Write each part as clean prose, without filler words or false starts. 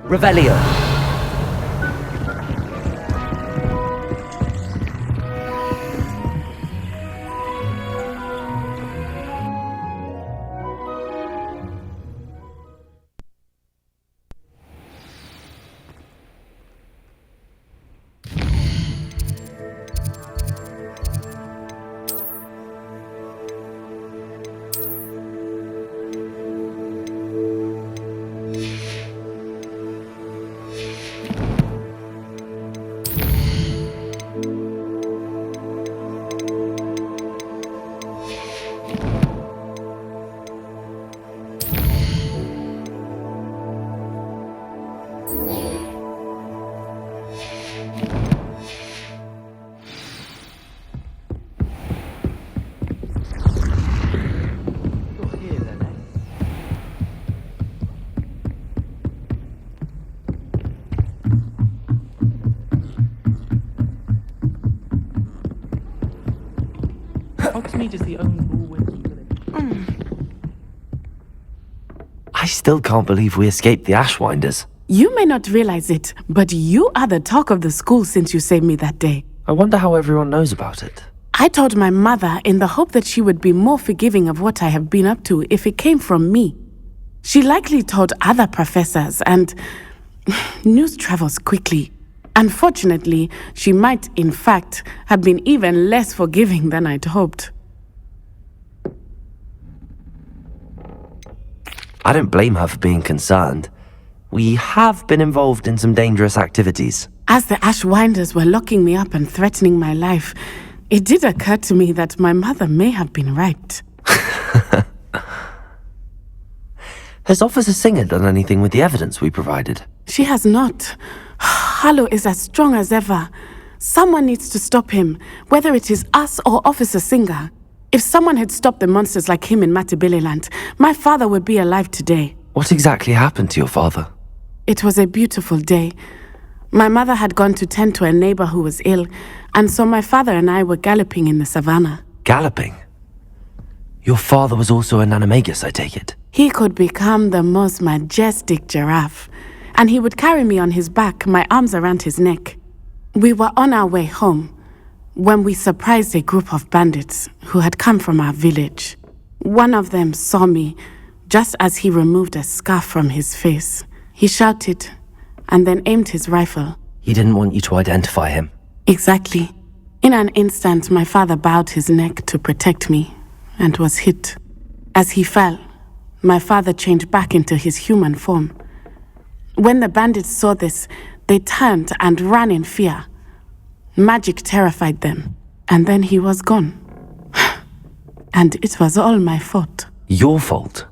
Revelio. Hogsmeade is the only all-working village. I still can't believe we escaped the Ashwinders. You may not realize it, but you are the talk of the school since you saved me that day. I wonder how everyone knows about it. I told my mother in the hope that she would be more forgiving of what I have been up to if it came from me. She likely told other professors, and news travels quickly. Unfortunately, she might, in fact, have been even less forgiving than I'd hoped. I don't blame her for being concerned. We have been involved in some dangerous activities. As the Ashwinders were locking me up and threatening my life, it did occur to me that my mother may have been right. Has Officer Singer done anything with the evidence we provided? She has not. Harlow is as strong as ever. Someone needs to stop him, whether it is us or Officer Singer. If someone had stopped the monsters like him in Matabeleland, my father would be alive today. What exactly happened to your father? It was a beautiful day. My mother had gone to tend to a neighbor who was ill, and so my father and I were galloping in the savannah. Galloping? Your father was also an animagus, I take it? He could become the most majestic giraffe, and he would carry me on his back, my arms around his neck. We were on our way home when we surprised a group of bandits who had come from our village. One of them saw me just as he removed a scarf from his face. He shouted and then aimed his rifle. He didn't want you to identify him. Exactly. In an instant, my father bowed his neck to protect me and was hit. As he fell, my father changed back into his human form. When the bandits saw this, they turned and ran in fear. Magic terrified them, and then he was gone. And it was all my fault. Your fault?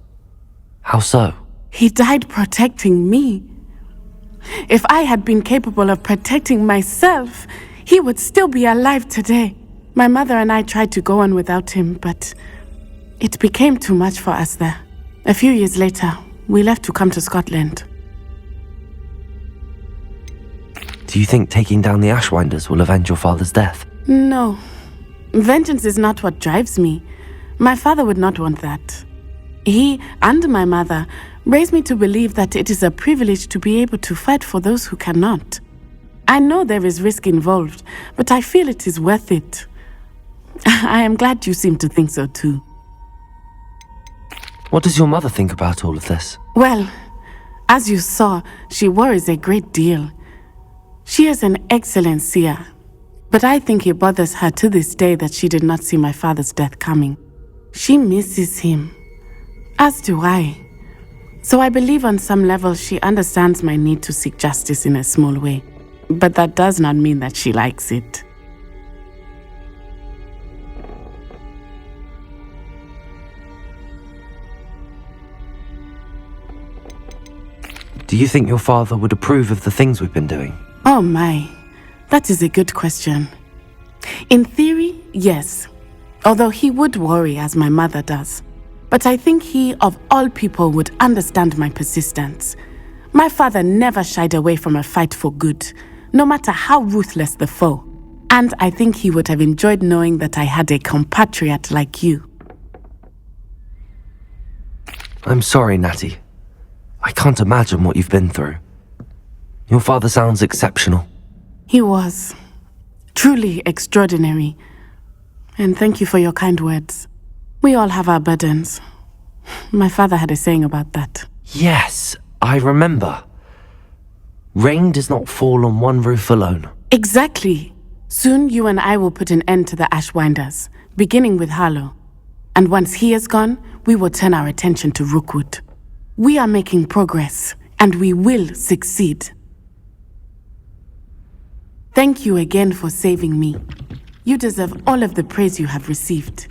How so? He died protecting me. If I had been capable of protecting myself, he would still be alive today. My mother and I tried to go on without him, but it became too much for us there. A few years later, we left to come to Scotland. Do you think taking down the Ashwinders will avenge your father's death? No. Vengeance is not what drives me. My father would not want that. He and my mother raised me to believe that it is a privilege to be able to fight for those who cannot. I know there is risk involved, but I feel it is worth it. I am glad you seem to think so too. What does your mother think about all of this? Well, as you saw, she worries a great deal. She is an excellent seer, but I think it bothers her to this day that she did not see my father's death coming. She misses him, as do I. So I believe on some level she understands my need to seek justice in a small way, but that does not mean that she likes it. Do you think your father would approve of the things we've been doing? Oh my, that is a good question. In theory, yes. Although he would worry as my mother does. But I think he, of all people, would understand my persistence. My father never shied away from a fight for good, no matter how ruthless the foe. And I think he would have enjoyed knowing that I had a compatriot like you. I'm sorry, Natty. I can't imagine what you've been through. Your father sounds exceptional. He was. Truly extraordinary. And thank you for your kind words. We all have our burdens. My father had a saying about that. Yes, I remember. Rain does not fall on one roof alone. Exactly. Soon you and I will put an end to the Ashwinders, beginning with Harlow. And once he is gone, we will turn our attention to Rookwood. We are making progress, and we will succeed. Thank you again for saving me. You deserve all of the praise you have received.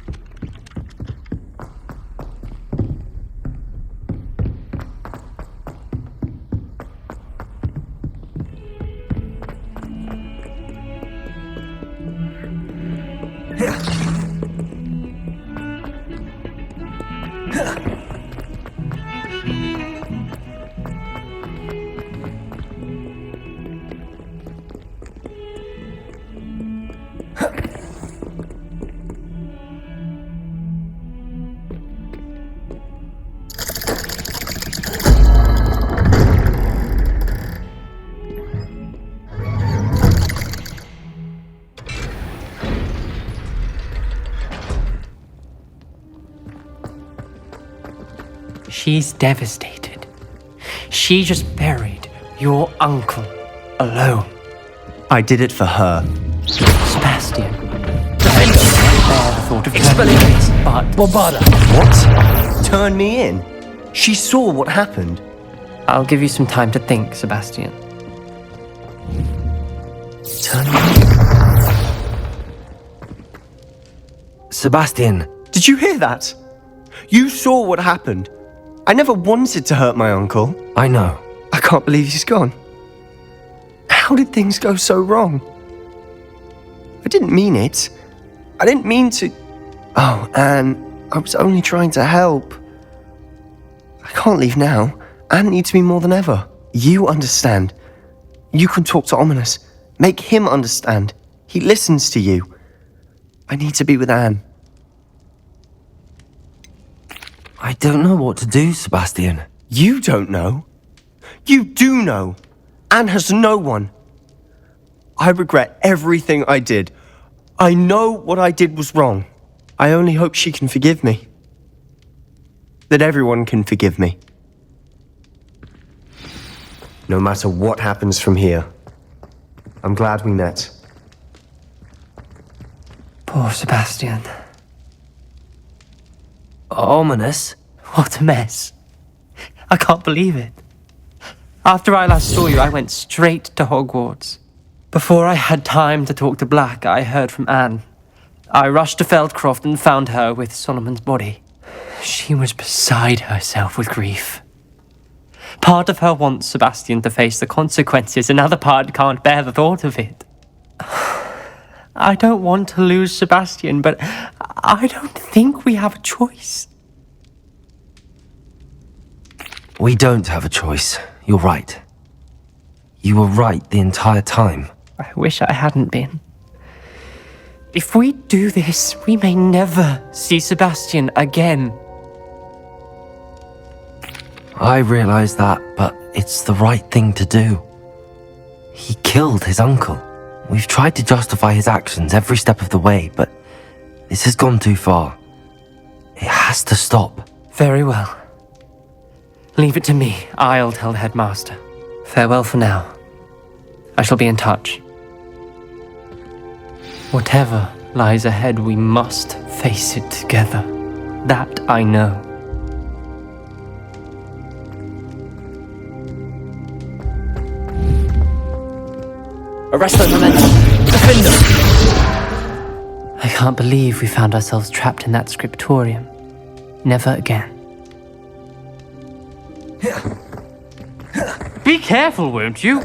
She's devastated. She just buried your uncle alone. I did it for her. Sebastian. I can't bear the thought of turning this, but Bobada. What? Turn me in? She saw what happened. I'll give you some time to think, Sebastian. Turn me in? Sebastian. Did you hear that? You saw what happened. I never wanted to hurt my uncle. I know. I can't believe he's gone. How did things go so wrong? I didn't mean it. I didn't mean to... Oh, Anne, I was only trying to help. I can't leave now. Anne needs me more than ever. You understand. You can talk to Ominous. Make him understand. He listens to you. I need to be with Anne. I don't know what to do, Sebastian. You don't know. You do know. Anne has no one. I regret everything I did. I know what I did was wrong. I only hope she can forgive me. That everyone can forgive me. No matter what happens from here, I'm glad we met. Poor Sebastian. Ominous? What a mess. I can't believe it. After I last saw you, I went straight to Hogwarts. Before I had time to talk to Black, I heard from Anne. I rushed to Feldcroft and found her with Solomon's body. She was beside herself with grief. Part of her wants Sebastian to face the consequences, another part can't bear the thought of it. I don't want to lose Sebastian, but I don't think we have a choice. We don't have a choice. You're right. You were right the entire time. I wish I hadn't been. If we do this, we may never see Sebastian again. I realize that, but it's the right thing to do. He killed his uncle. We've tried to justify his actions every step of the way, but this has gone too far. It has to stop. Very well. Leave it to me. I'll tell the headmaster. Farewell for now. I shall be in touch. Whatever lies ahead, we must face it together. That I know. Arresto momentum. Defender. I can't believe we found ourselves trapped in that scriptorium. Never again. Be careful, won't you?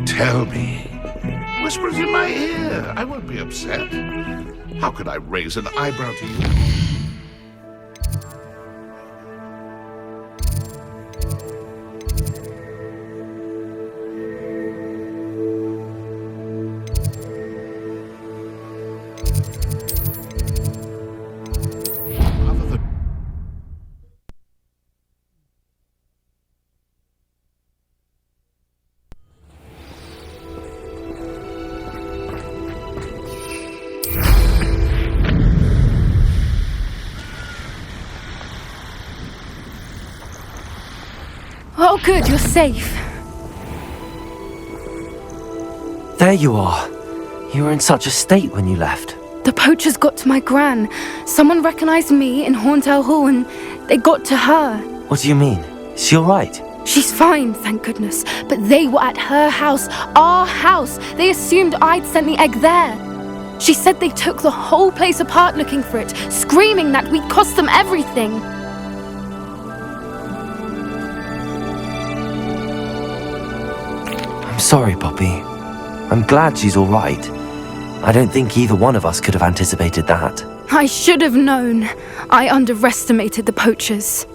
Tell me. Whispers in my ear. I won't be upset. How could I raise an eyebrow to you? Oh, good, you're safe. There you are. You were in such a state when you left. The poachers got to my gran. Someone recognized me in Horntail Hall and they got to her. What do you mean? Is she alright? She's fine, thank goodness. But they were at her house, our house. They assumed I'd sent the egg there. She said they took the whole place apart looking for it, screaming that we'd cost them everything. I'm sorry, Poppy. I'm glad she's alright. I don't think either one of us could have anticipated that. I should have known. I underestimated the poachers.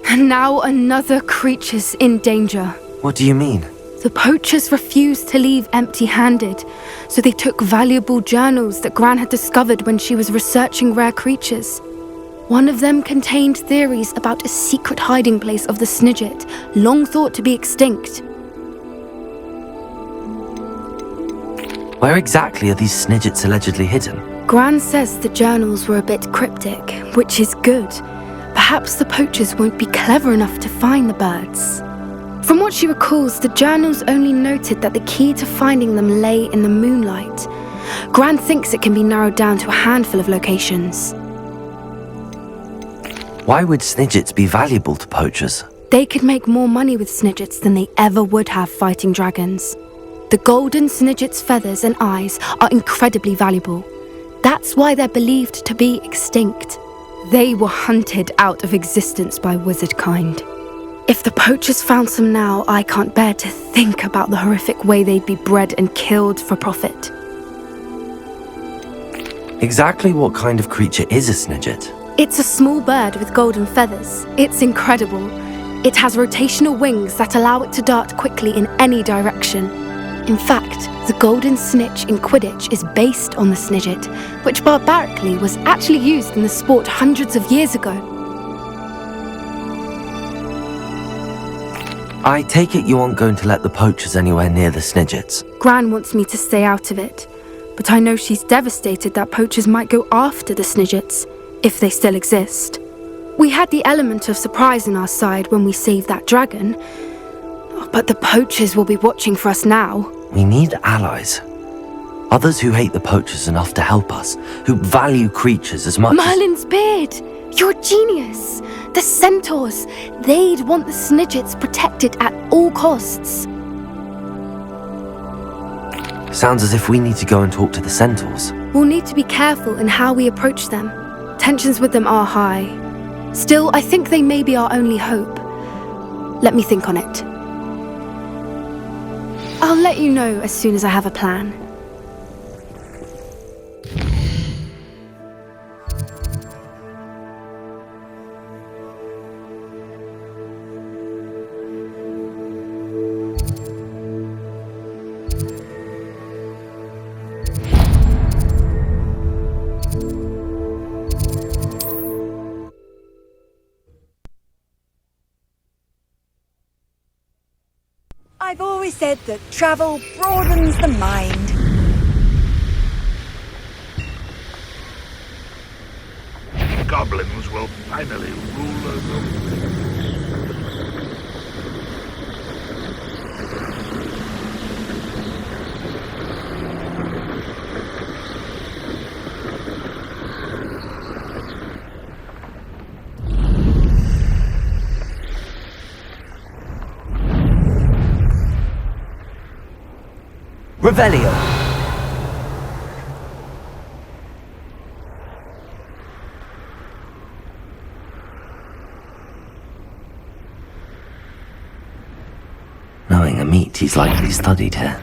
And now another creature's in danger. What do you mean? The poachers refused to leave empty-handed, so they took valuable journals that Gran had discovered when she was researching rare creatures. One of them contained theories about a secret hiding place of the Snidget, long thought to be extinct. Where exactly are these Snidgets allegedly hidden? Gran says the journals were a bit cryptic, which is good. Perhaps the poachers won't be clever enough to find the birds. From what she recalls, the journals only noted that the key to finding them lay in the moonlight. Gran thinks it can be narrowed down to a handful of locations. Why would Snidgets be valuable to poachers? They could make more money with Snidgets than they ever would have fighting dragons. The golden Snidget's feathers and eyes are incredibly valuable. That's why they're believed to be extinct. They were hunted out of existence by wizard kind. If the poachers found some now, I can't bear to think about the horrific way they'd be bred and killed for profit. Exactly what kind of creature is a Snidget? It's a small bird with golden feathers. It's incredible. It has rotational wings that allow it to dart quickly in any direction. In fact, the golden snitch in Quidditch is based on the Snidget, which barbarically was actually used in the sport hundreds of years ago. I take it you aren't going to let the poachers anywhere near the Snidgets. Gran wants me to stay out of it, but I know she's devastated that poachers might go after the Snidgets, if they still exist. We had the element of surprise on our side when we saved that dragon, but the poachers will be watching for us now. We need allies. Others who hate the poachers enough to help us, who value creatures as much Merlin's beard! You're a genius! The centaurs! They'd want the Snidgets protected at all costs. Sounds as if we need to go and talk to the centaurs. We'll need to be careful in how we approach them. Tensions with them are high. Still, I think they may be our only hope. Let me think on it. I'll let you know as soon as I have a plan. said that travel broadens the mind. Goblins will finally rule over. Revelio. Knowing a meat he's likely studied here.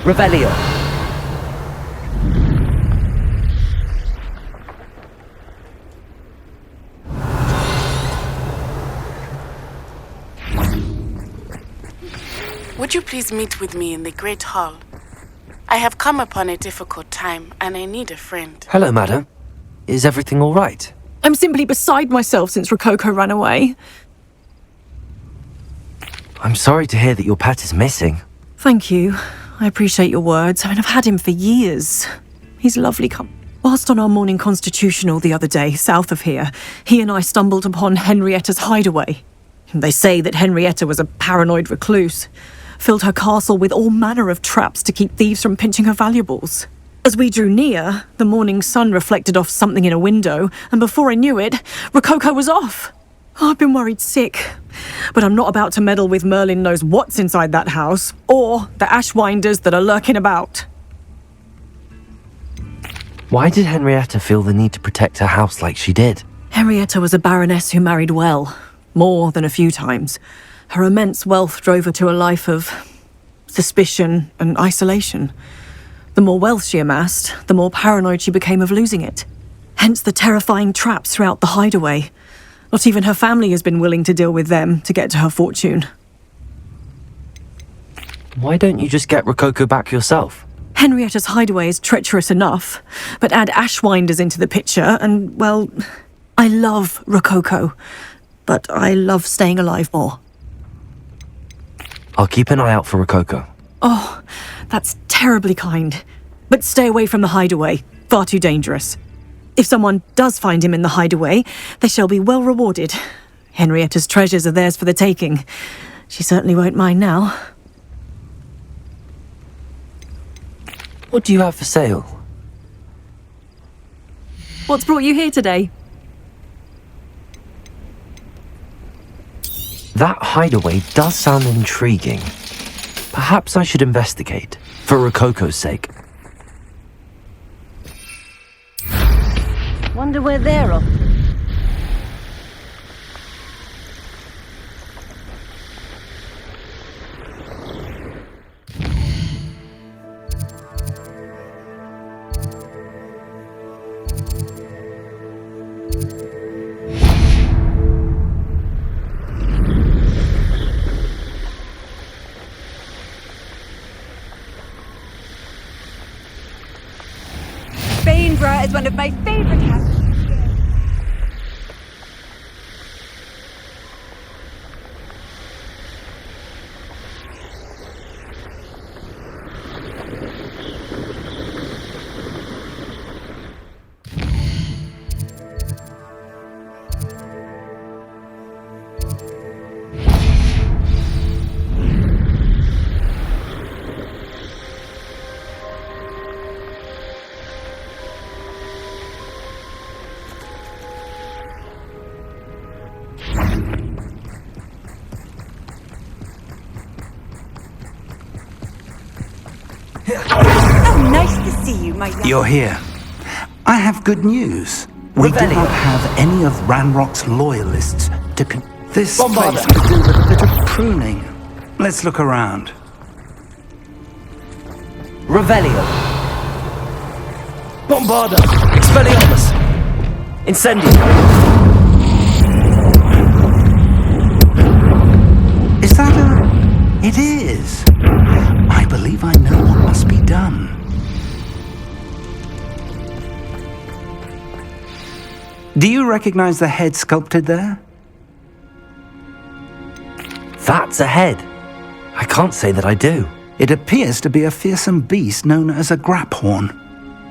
Revelio. Would you please meet with me in the Great Hall? I have come upon a difficult time, and I need a friend. Hello, madam. Is everything all right? I'm simply beside myself since Rococo ran away. I'm sorry to hear that your pet is missing. Thank you. I appreciate your words. I mean, I've had him for years. He's lovely. Whilst on our morning constitutional the other day, south of here, he and I stumbled upon Henrietta's hideaway. They say that Henrietta was a paranoid recluse, filled her castle with all manner of traps to keep thieves from pinching her valuables. As we drew near, the morning sun reflected off something in a window, and before I knew it, Rococo was off. I've been worried sick, but I'm not about to meddle with Merlin knows what's inside that house, or the ashwinders that are lurking about. Why did Henrietta feel the need to protect her house like she did? Henrietta was a baroness who married well, more than a few times. Her immense wealth drove her to a life of suspicion and isolation. The more wealth she amassed, the more paranoid she became of losing it. Hence the terrifying traps throughout the hideaway. Not even her family has been willing to deal with them to get to her fortune. Why don't you just get Rococo back yourself? Henrietta's hideaway is treacherous enough, but add ashwinders into the picture and, well, I love Rococo, but I love staying alive more. I'll keep an eye out for Rococo. Oh, that's terribly kind. But stay away from the hideaway. Far too dangerous. If someone does find him in the hideaway, they shall be well rewarded. Henrietta's treasures are theirs for the taking. She certainly won't mind now. What do you have for sale? What's brought you here today? That hideaway does sound intriguing. Perhaps I should investigate, for Rococo's sake. Wonder where they're off. Bainborough is one of my favourite houses. Oh, nice to see you, my young... You're here. I have good news. We do not have any of Ranrock's loyalists to This place could do with a bit of pruning. Let's look around. Revelio. Bombarda. Expelliarmus. Incendio. Is that a... It is. I believe I know what must be done. Do you recognize the head sculpted there? That's a head. I can't say that I do. It appears to be a fearsome beast known as a graphorn.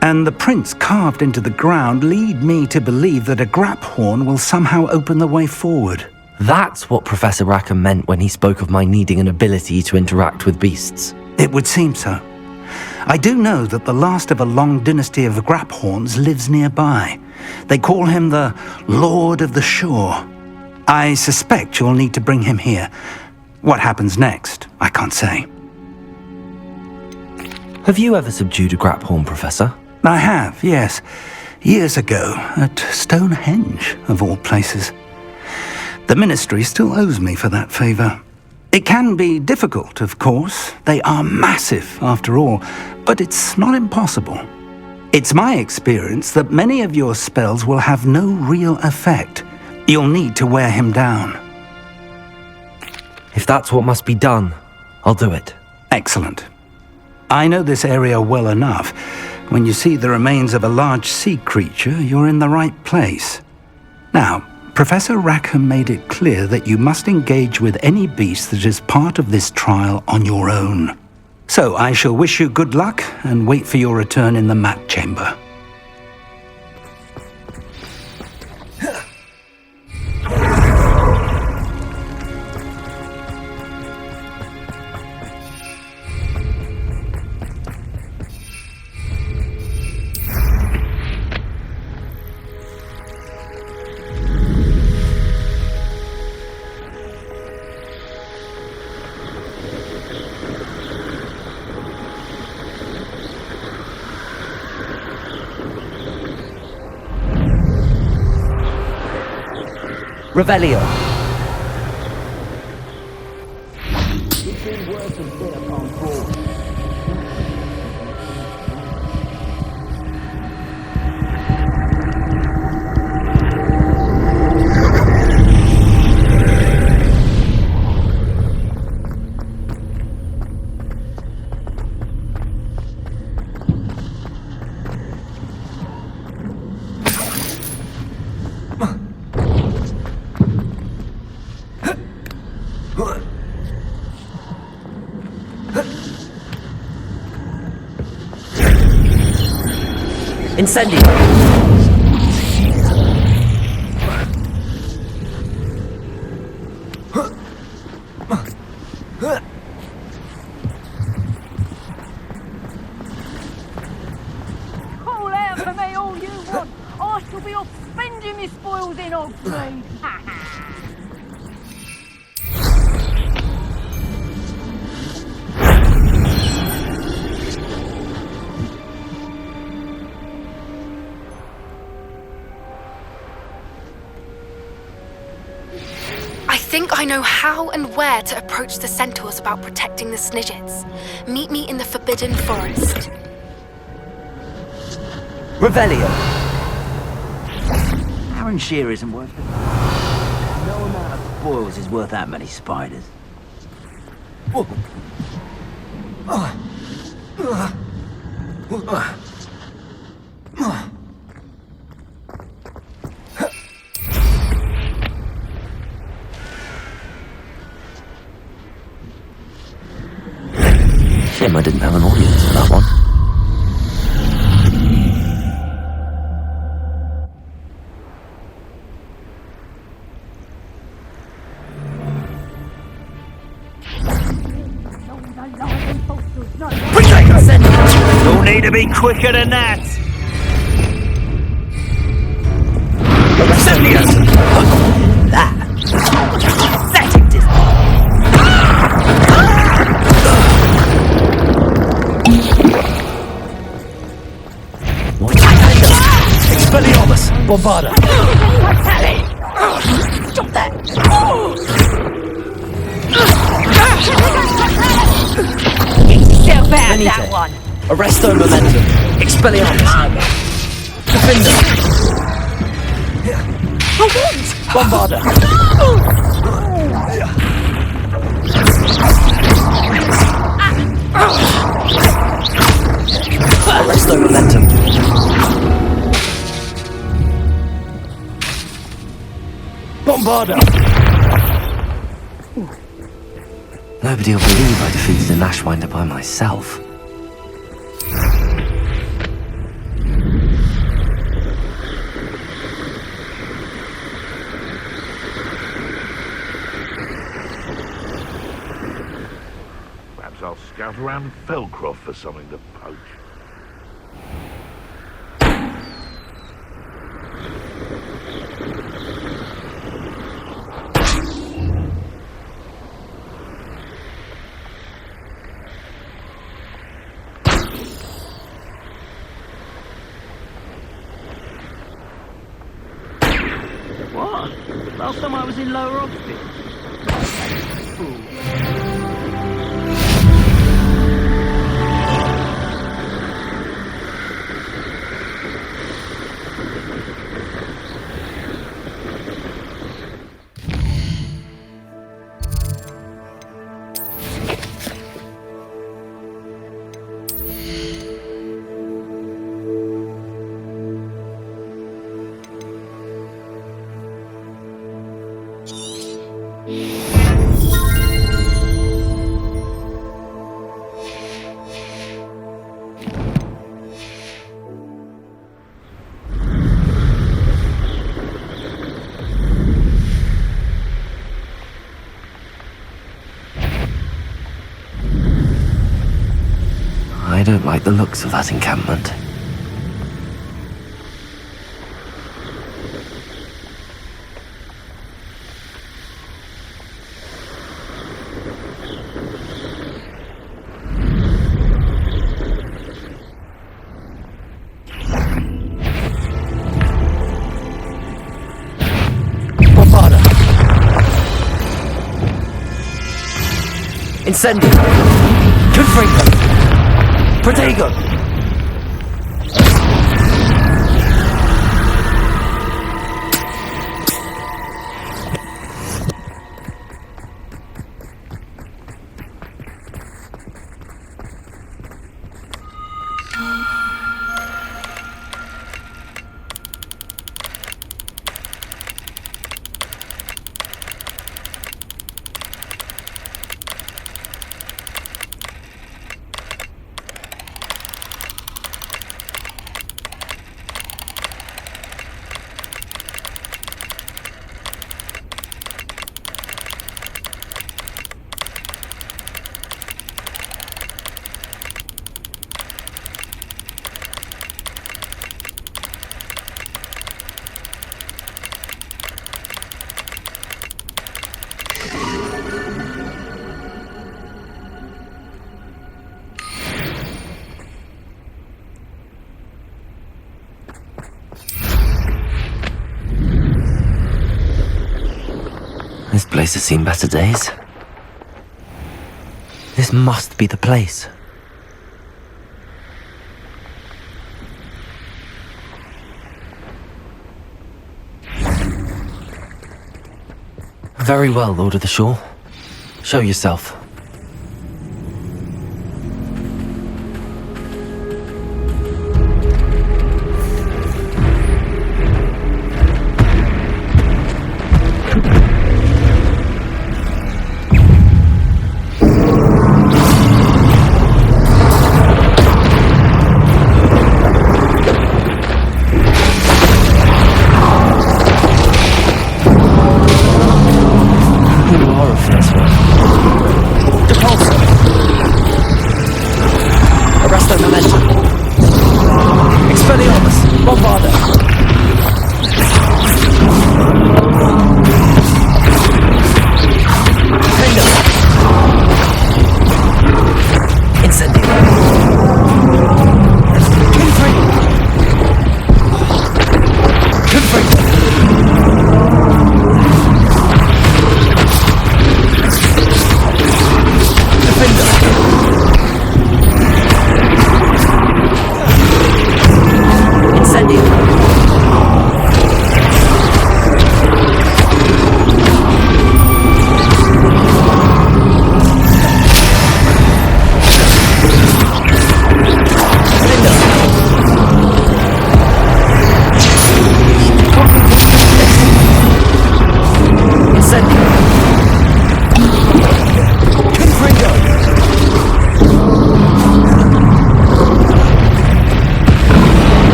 And the prints carved into the ground lead me to believe that a graphorn will somehow open the way forward. That's what Professor Rackham meant when he spoke of my needing an ability to interact with beasts. It would seem so. I do know that the last of a long dynasty of graphorns lives nearby. They call him the Lord of the Shore. I suspect you'll need to bring him here. What happens next, I can't say. Have you ever subdued a graphorn, Professor? I have, yes. Years ago, at Stonehenge, of all places. The Ministry still owes me for that favor. It can be difficult, of course. They are massive, after all, but it's not impossible. It's my experience that many of your spells will have no real effect. You'll need to wear him down. If that's what must be done, I'll do it. Excellent. I know this area well enough. When you see the remains of a large sea creature, you're in the right place. Now, Professor Rackham made it clear that you must engage with any beast that is part of this trial on your own. So I shall wish you good luck and wait for your return in the mat chamber. Revelio. Incendio. Call out for me all you want. I shall be off spending my spoils in Oggrade. think I know how and where to approach the centaurs about protecting the Snidgets. Meet me in the Forbidden Forest. Revelio. Aaron Shear isn't worth it. No amount of spoils is worth that many spiders. Shame I didn't have an audience for that one. You'll need to be quicker than that! That! Pathetic Expelliarmus! Bombarda! Stop that! Still bad, that one. Arresto Momentum! Expelliarmus! Defender! Bombarda! Arresto Momentum! Bombarda! Nobody will believe I defeated an Ashwinder by myself. Perhaps I'll scout around Felcroft for something to poach. What? Last time I was in Lower Oxford. I don't like the looks of that encampment. Bombarda! Incendio! Confringo! Protego! place has seen better days. This must be the place. Very well, Lord of the Shore. Show yourself.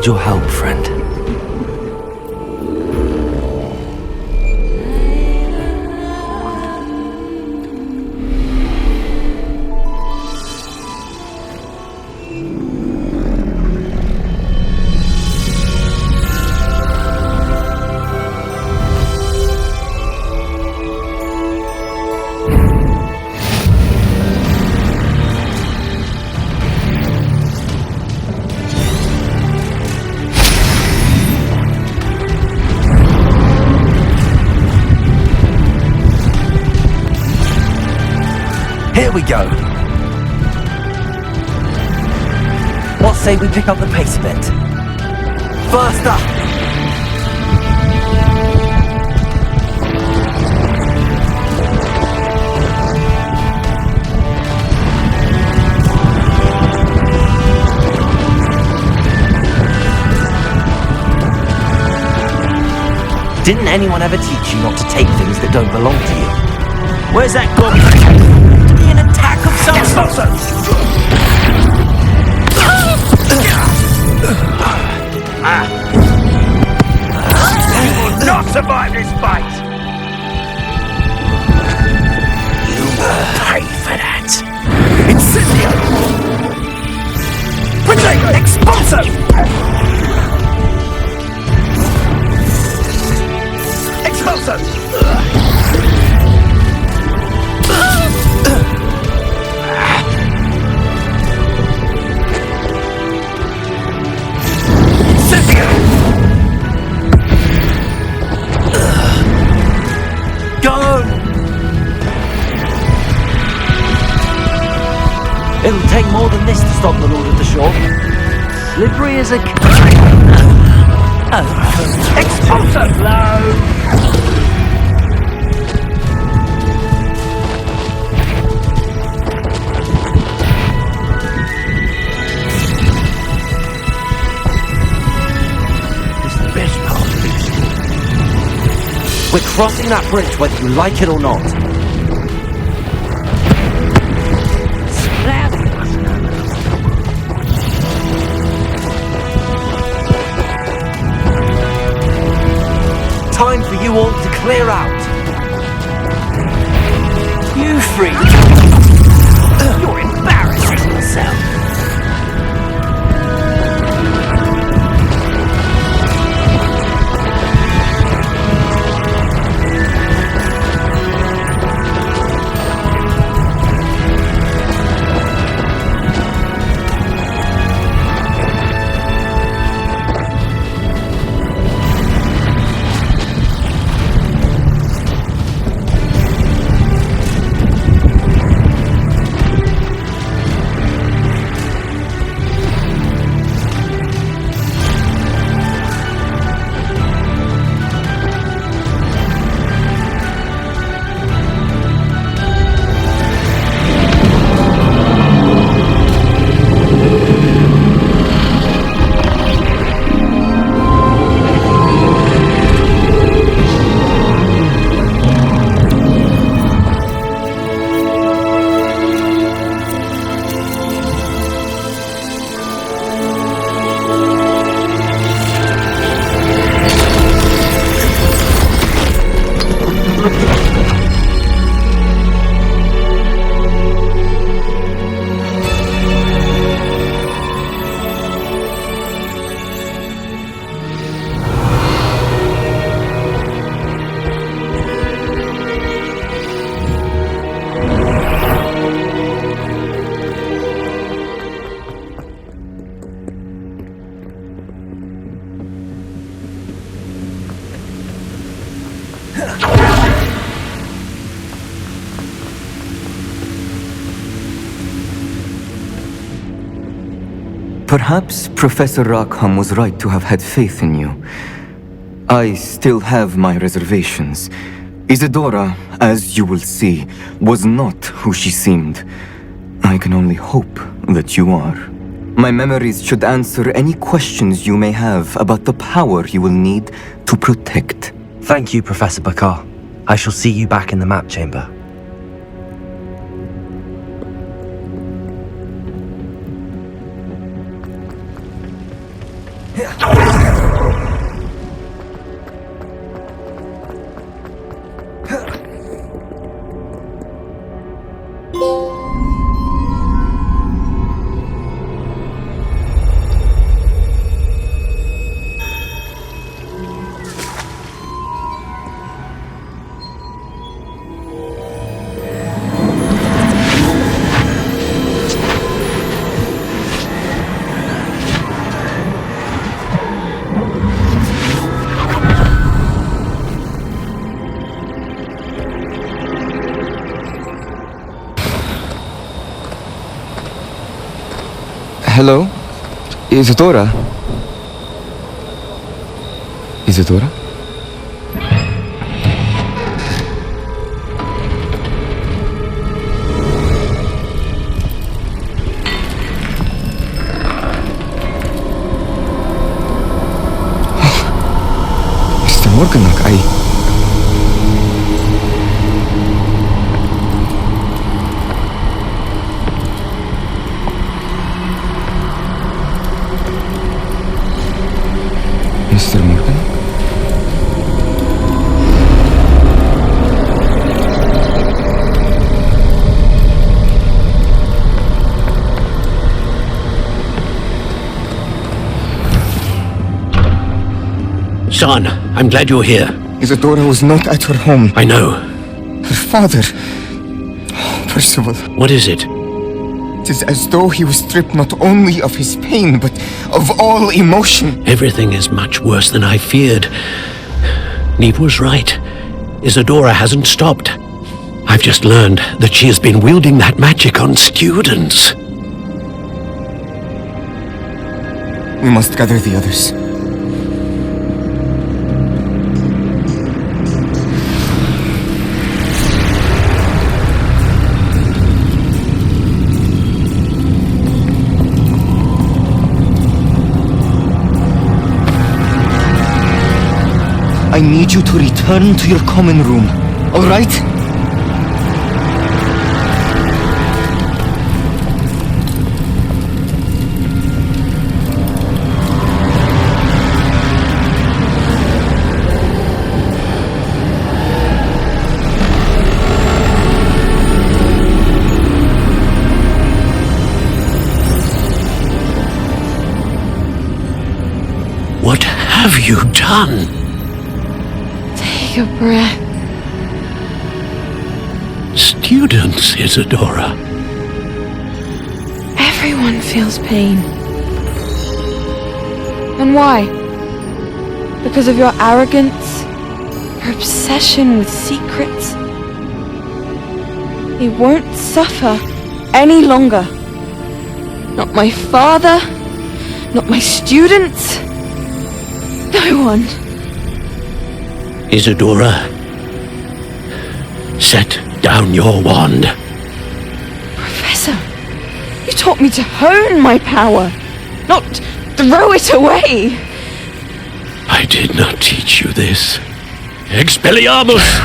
Your help, friend. we go. What say we pick up the pace a bit? First up! Didn't anyone ever teach you not to take things that don't belong to you? Where's that gone? To be an attack of some sort. You will not survive this fight! You will pay for that. Incendio! Protect! Expulso! Expulso! Incendio! Go! It'll take more than this to stop the Lord of the Shore. Slippery as a... Expulso! It's the best part of this. We're crossing that bridge whether you like it or not. Time for you all to clear out. You freak! You're embarrassing yourself. Perhaps Professor Rackham was right to have had faith in you. I still have my reservations. Isadora, as you will see, was not who she seemed. I can only hope that you are. My memories should answer any questions you may have about the power you will need to protect. Thank you, Professor Bakar. I shall see you back in the map chamber. Hello? Isadora? Isadora? Mr. Morganach, Mr. Morgan? Son, I'm glad you're here. Isadora was not at her home. I know. Her father... Percival. What is it? It is as though he was stripped not only of his pain, but of all emotion. Everything is much worse than I feared. Neve was right. Isadora hasn't stopped. I've just learned that she has been wielding that magic on students. We must gather the others. I need you to return to your common room, all right? What have you done? Take a breath. Students, Isadora. Everyone feels pain. And why? Because of your arrogance? Your obsession with secrets? He won't suffer any longer. Not my father, not my students, no one. Isadora, set down your wand. Professor, you taught me to hone my power, not throw it away. I did not teach you this. Expelliarmus!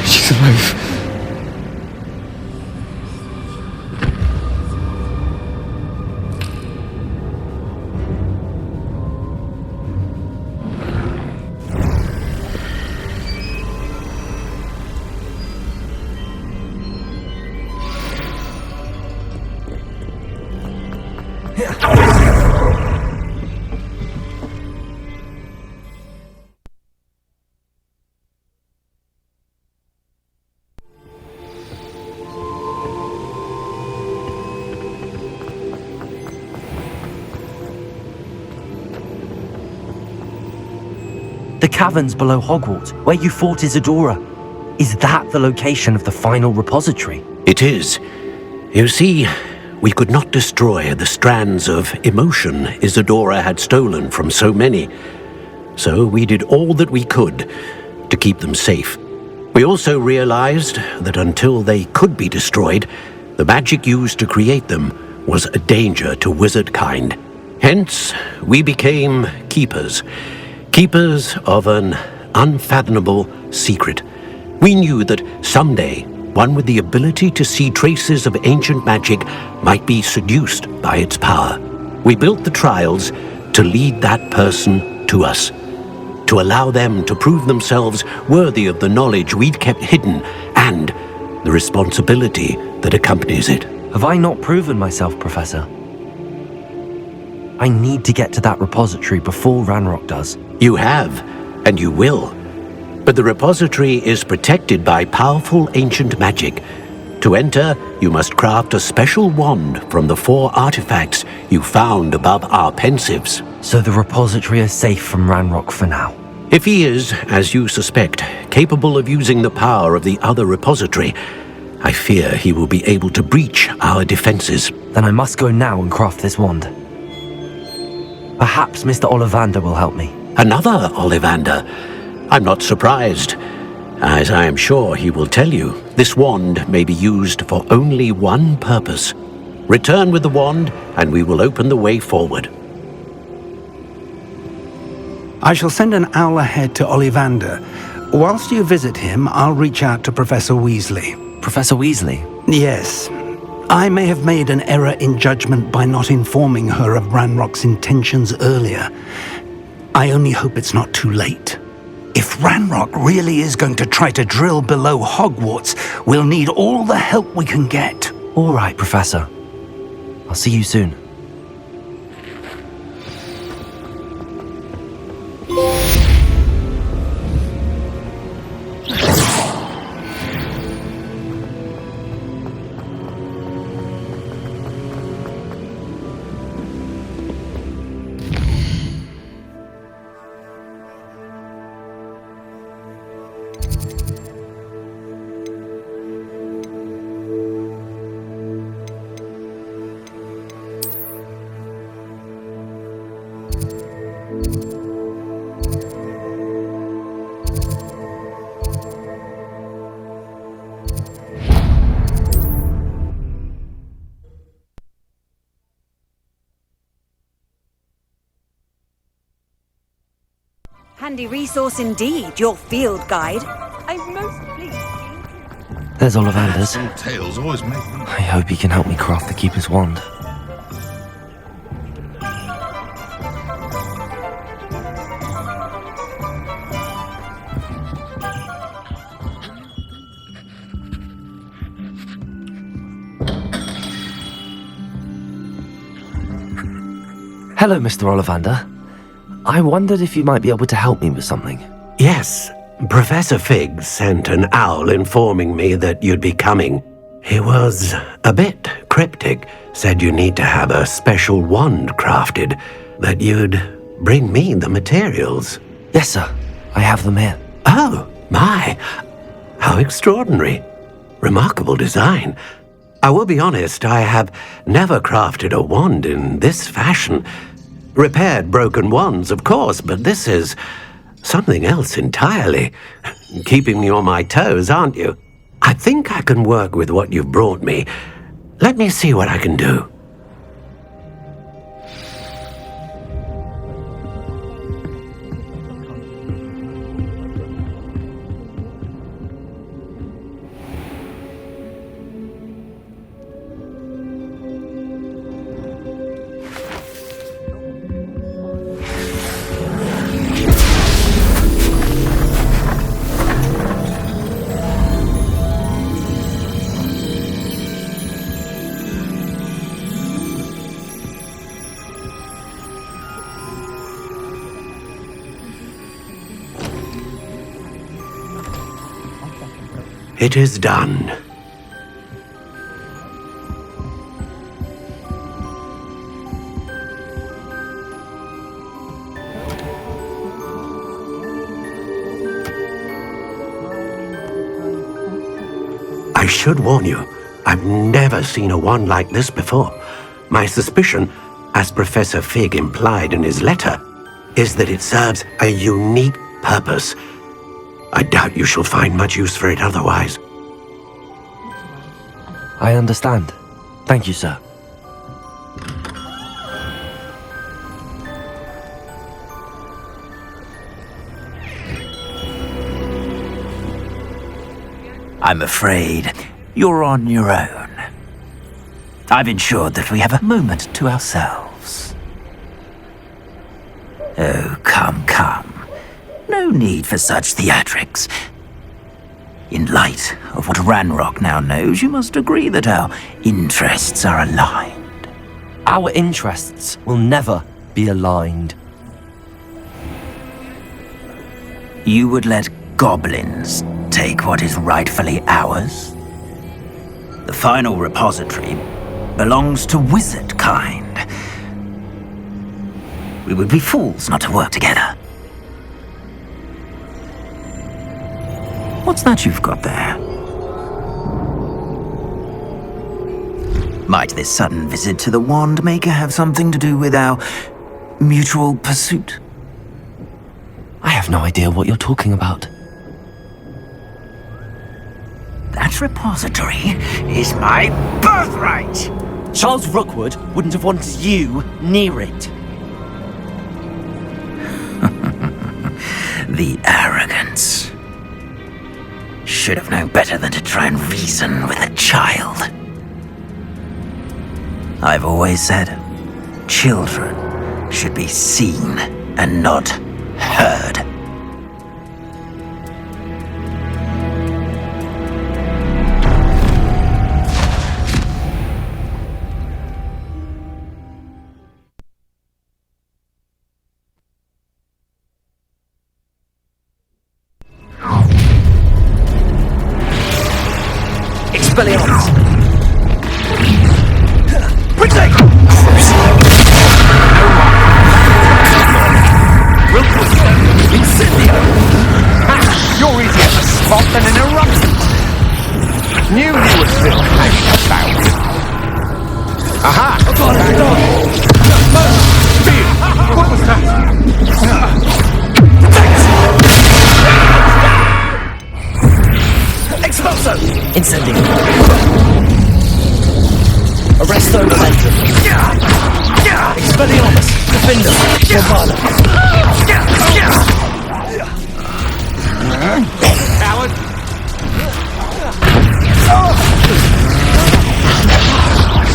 She's alive. The caverns below Hogwarts, where you fought Isadora. Is that the location of the final repository? It is. You see, we could not destroy the strands of emotion Isadora had stolen from so many. So we did all that we could to keep them safe. We also realized that until they could be destroyed, the magic used to create them was a danger to wizard kind. Hence, we became keepers. Keepers of an unfathomable secret. We knew that someday, one with the ability to see traces of ancient magic might be seduced by its power. We built the trials to lead that person to us, to allow them to prove themselves worthy of the knowledge we'd kept hidden and the responsibility that accompanies it. Have I not proven myself, Professor? I need to get to that repository before Ranrock does. You have, and you will. But the repository is protected by powerful ancient magic. To enter, you must craft a special wand from the 4 artifacts you found above our pensives. So the repository is safe from Ranrock for now? If he is, as you suspect, capable of using the power of the other repository, I fear he will be able to breach our defenses. Then I must go now and craft this wand. Perhaps Mr. Ollivander will help me. Another Ollivander? I'm not surprised. As I am sure he will tell you, this wand may be used for only one purpose. Return with the wand, and we will open the way forward. I shall send an owl ahead to Ollivander. Whilst you visit him, I'll reach out to Professor Weasley. Professor Weasley? Yes. I may have made an error in judgment by not informing her of Ranrock's intentions earlier. I only hope it's not too late. If Ranrock really is going to try to drill below Hogwarts, we'll need all the help we can get. All right, Professor. I'll see you soon. Handy resource indeed, your field guide. I'm most pleased. There's Ollivander's. Some tales always make me... I hope he can help me craft the Keeper's wand. Hello, Mr. Ollivander. I wondered if you might be able to help me with something. Yes, Professor Fig sent an owl informing me that you'd be coming. He was a bit cryptic, said you need to have a special wand crafted, that you'd bring me the materials. Yes, sir. I have them here. Oh, my. How extraordinary. Remarkable design. I will be honest, I have never crafted a wand in this fashion. Repaired broken wands, of course, but this is something else entirely. Keeping me on my toes, aren't you? I think I can work with what you've brought me. Let me see what I can do. It is done. I should warn you, I've never seen a wand like this before. My suspicion, as Professor Fig implied in his letter, is that it serves a unique purpose. I doubt you shall find much use for it otherwise. I understand. Thank you, sir. I'm afraid you're on your own. I've ensured that we have a moment to ourselves. Oh, come, come. No need for such theatrics. In light of what Ranrock now knows, you must agree that our interests are aligned. Our interests will never be aligned. You would let goblins take what is rightfully ours? The final repository belongs to wizard kind. We would be fools not to work together. What's that you've got there? Might this sudden visit to the Wand Maker have something to do with our mutual pursuit? I have no idea what you're talking about. That repository is my birthright! Charles Rookwood wouldn't have wanted you near it. The arrogance. Should have known better than to try and reason with a child. I've always said, children should be seen and not heard. Expelliarmus! Protect! Incendio! You're easier to spot than an eruptant. Knew you were still hanging about. Aha! What was that? Expulso! Incendio! Arresto Momentum! Expelliarmus! Defender! Bombada! Coward!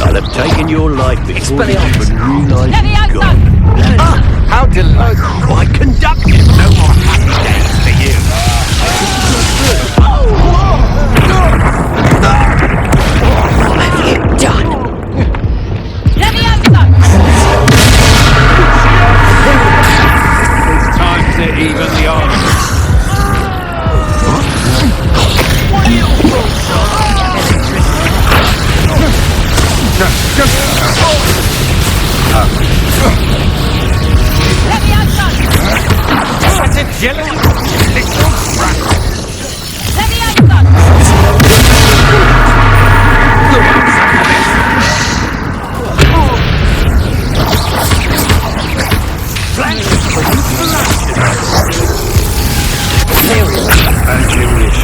I'll have taken your life before you even realize Let me you've out, got son! it. How delightful! I conducted no more happy days for you. What have you done? Let me out, son! It's time to even the odds. Let me out, son! That's a jelly little brat. Let me out, son! As you wish.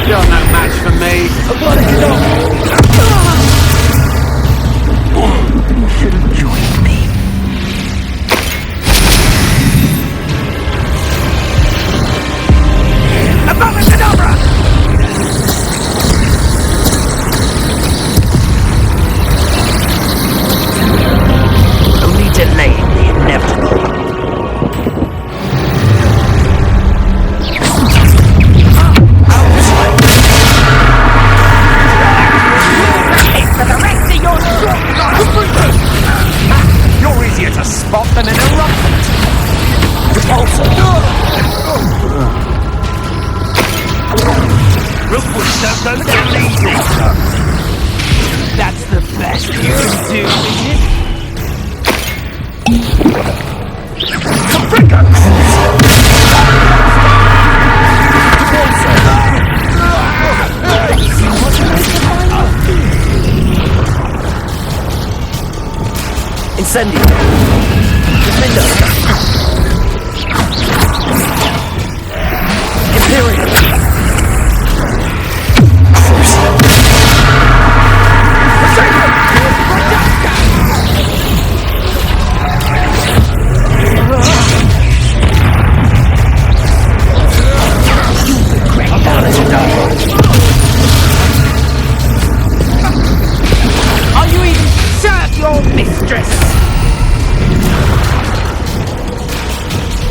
You're no match for me. You should have joined me. Abracadabra! Only delaying the inevitable. You're easier to spot than an eruptant. Rookwood don't go down easy. That's the best you can do, isn't it? Incendio! Defender! Imperial!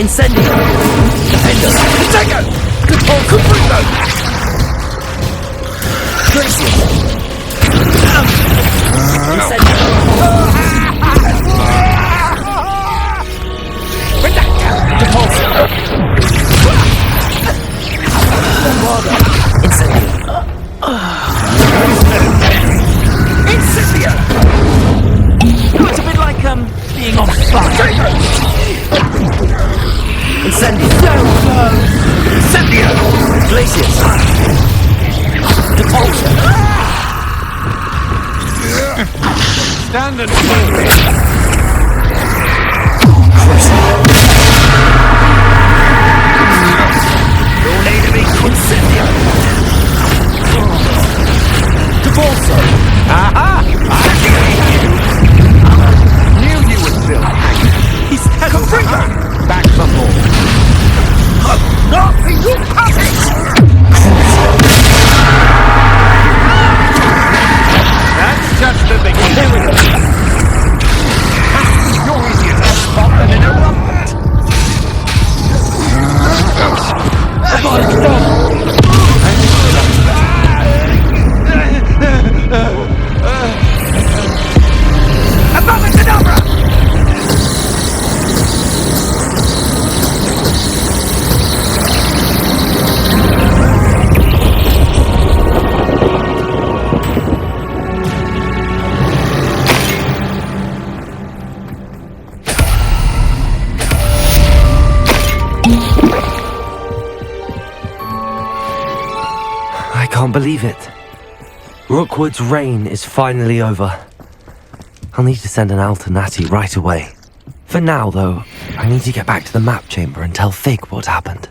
Incendio! Defender! Incendio! Confringo! Glacius! Incendio! Depulso! Bombarda! Incendio! Incendio! It's a bit like, being on fire. Incendio! Incendio! Glacius! Depulso! Stand and move! You'll need to be Incendio! Depulso! Aha! I knew you would still hang. He's Confringo! Back some more. Nothing will pass it! That's just the beginning. You're easier to spot than an eruptant. Abracadabra! I can't believe it. Rookwood's reign is finally over. I'll need to send an Alternati right away. For now, though, I need to get back to the map chamber and tell Fig what happened.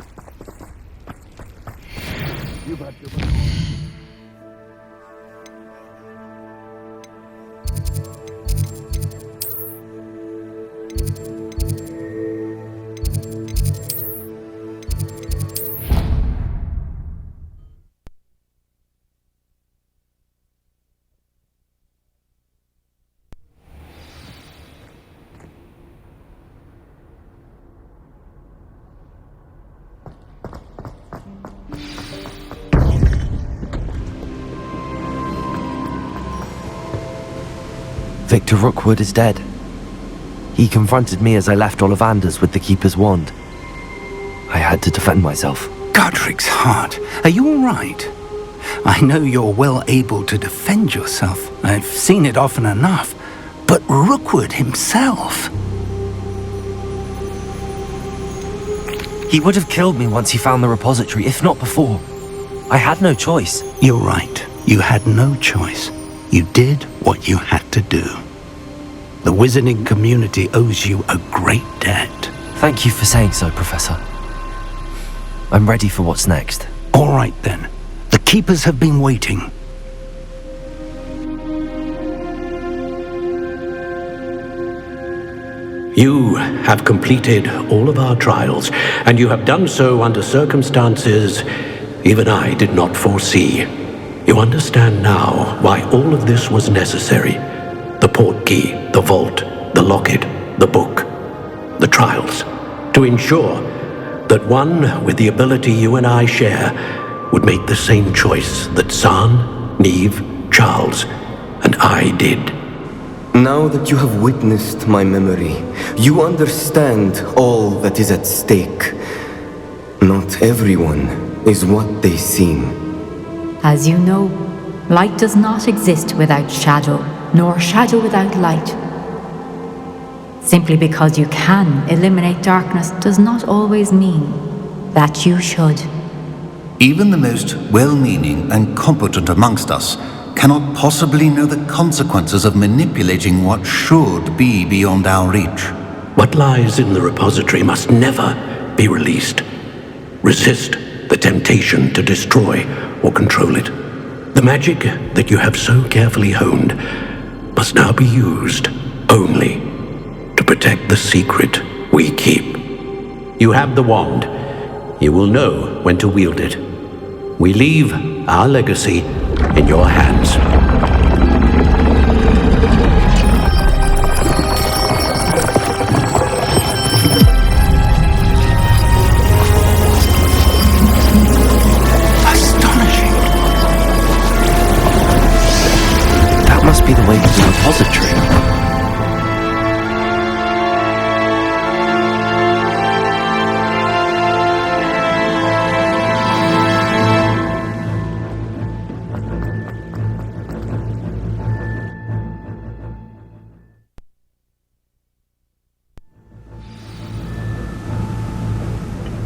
Victor Rookwood is dead. He confronted me as I left Ollivanders with the Keeper's wand. I had to defend myself. Godric's heart, are you all right? I know you're well able to defend yourself. I've seen it often enough. But Rookwood himself... He would have killed me once he found the repository, if not before. I had no choice. You're right. You had no choice. You did what you had to do. The wizarding community owes you a great debt. Thank you for saying so, Professor. I'm ready for what's next. All right, then. The Keepers have been waiting. You have completed all of our trials, and you have done so under circumstances even I did not foresee. You understand now why all of this was necessary. The portkey, the vault, the locket, the book, the trials. To ensure that one with the ability you and I share would make the same choice that San, Neve, Charles, and I did. Now that you have witnessed my memory, you understand all that is at stake. Not everyone is what they seem. As you know, light does not exist without shadow, nor shadow without light. Simply because you can eliminate darkness does not always mean that you should. Even the most well-meaning and competent amongst us cannot possibly know the consequences of manipulating what should be beyond our reach. What lies in the repository must never be released. Resist the temptation to destroy or control it. The magic that you have so carefully honed must now be used only to protect the secret we keep. You have the wand. You will know when to wield it. We leave our legacy in your hands.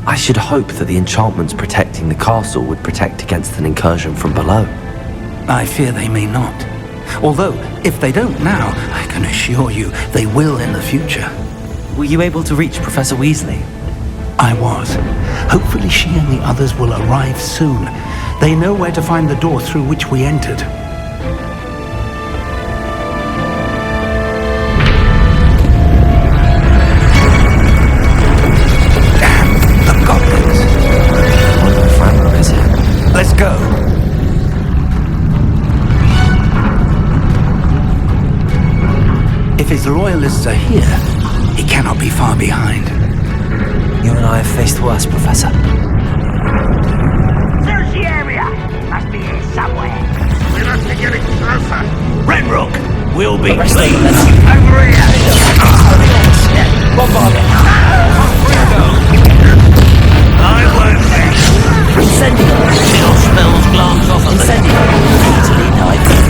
I should hope that the enchantments protecting the castle would protect against an incursion from below. I fear they may not. Although, if they don't now, I can assure you they will in the future. Were you able to reach Professor Weasley? I was. Hopefully she and the others will arrive soon. They know where to find the door through which we entered. Damn, the goblins. Franrock is here. Let's go. If his loyalists are here, he cannot be far behind. You and I have faced worse, Professor. Search the area! Must be here somewhere. We're not getting closer. Ranrock, we'll be Over pleased. here! I won't miss. Incendio! Your spells glance off of Incendio! easily knifed.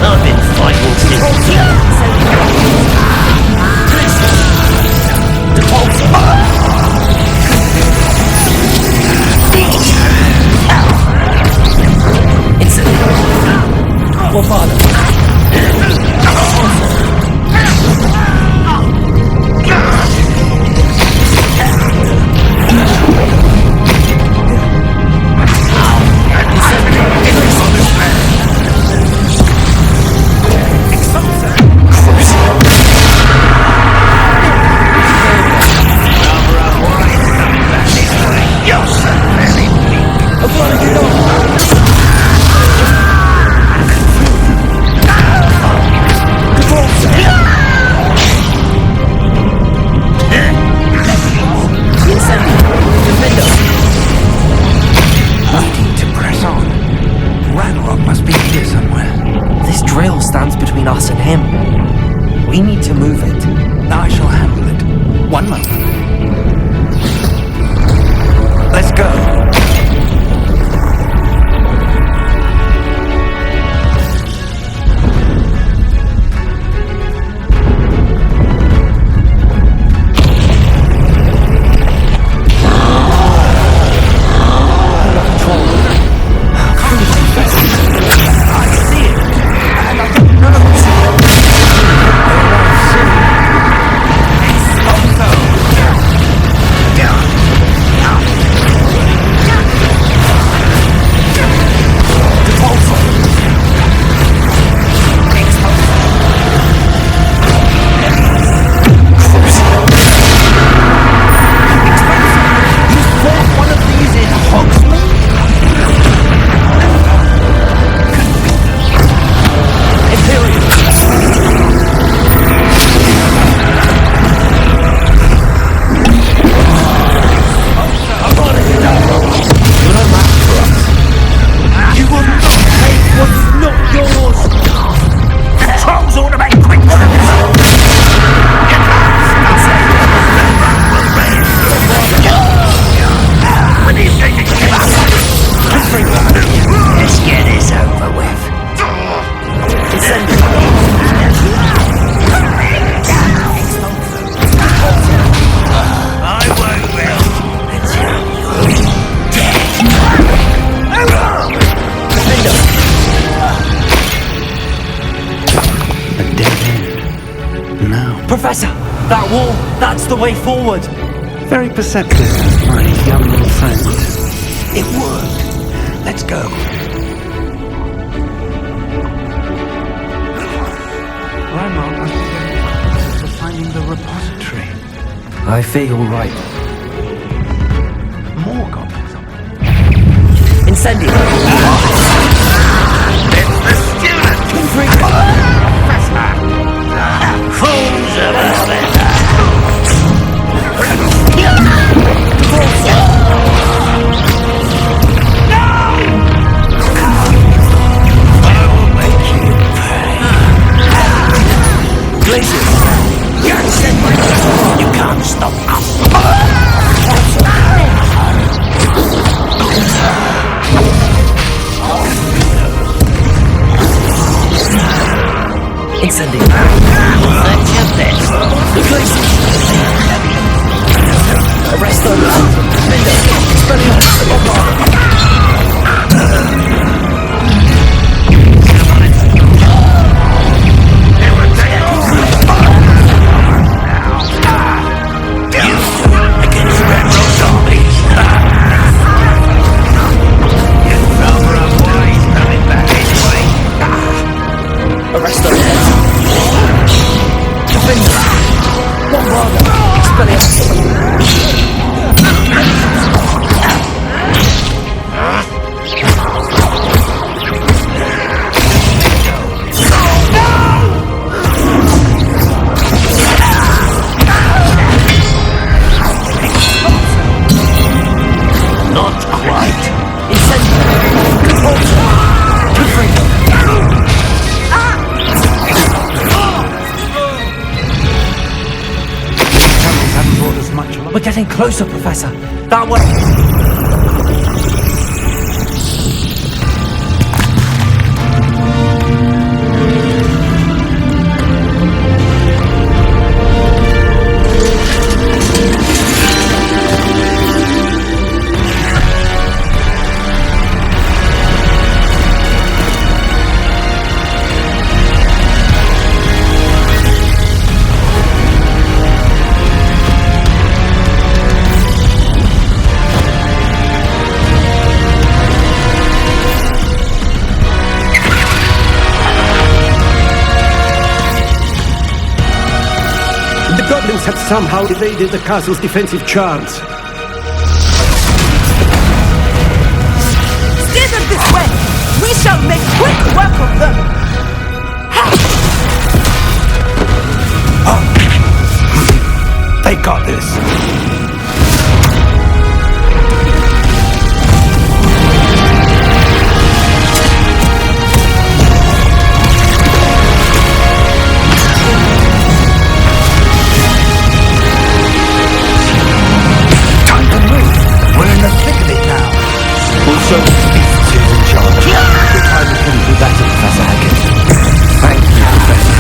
I've been fighting us and him. We need to move it. I shall handle it. One moment. Let's go. Professor, that wall, that's the way forward. Very perceptive, my young friend. It worked. Let's go. Grandma must be getting closer to finding the repository. I fear you're right. More goblins. Incendio! It's the student! Professor! Fools of us! I will make you pay. Glacier! Incendio. That's your best. Arresto. Expelliarmus. Arresto. Defender. Bombarda. Expelliarmus. Not quite. Incendio. Convulsion. Confringo. Haven't brought us much along. We're getting closer, Professor. That way. The goblins have somehow evaded the castle's defensive charms. Steer them this way! We shall make quick work of them! They got this. We're in the thick of it now. Also, beasts is in charge. The time couldn't do better, Professor Hackett. Thank you, Professor.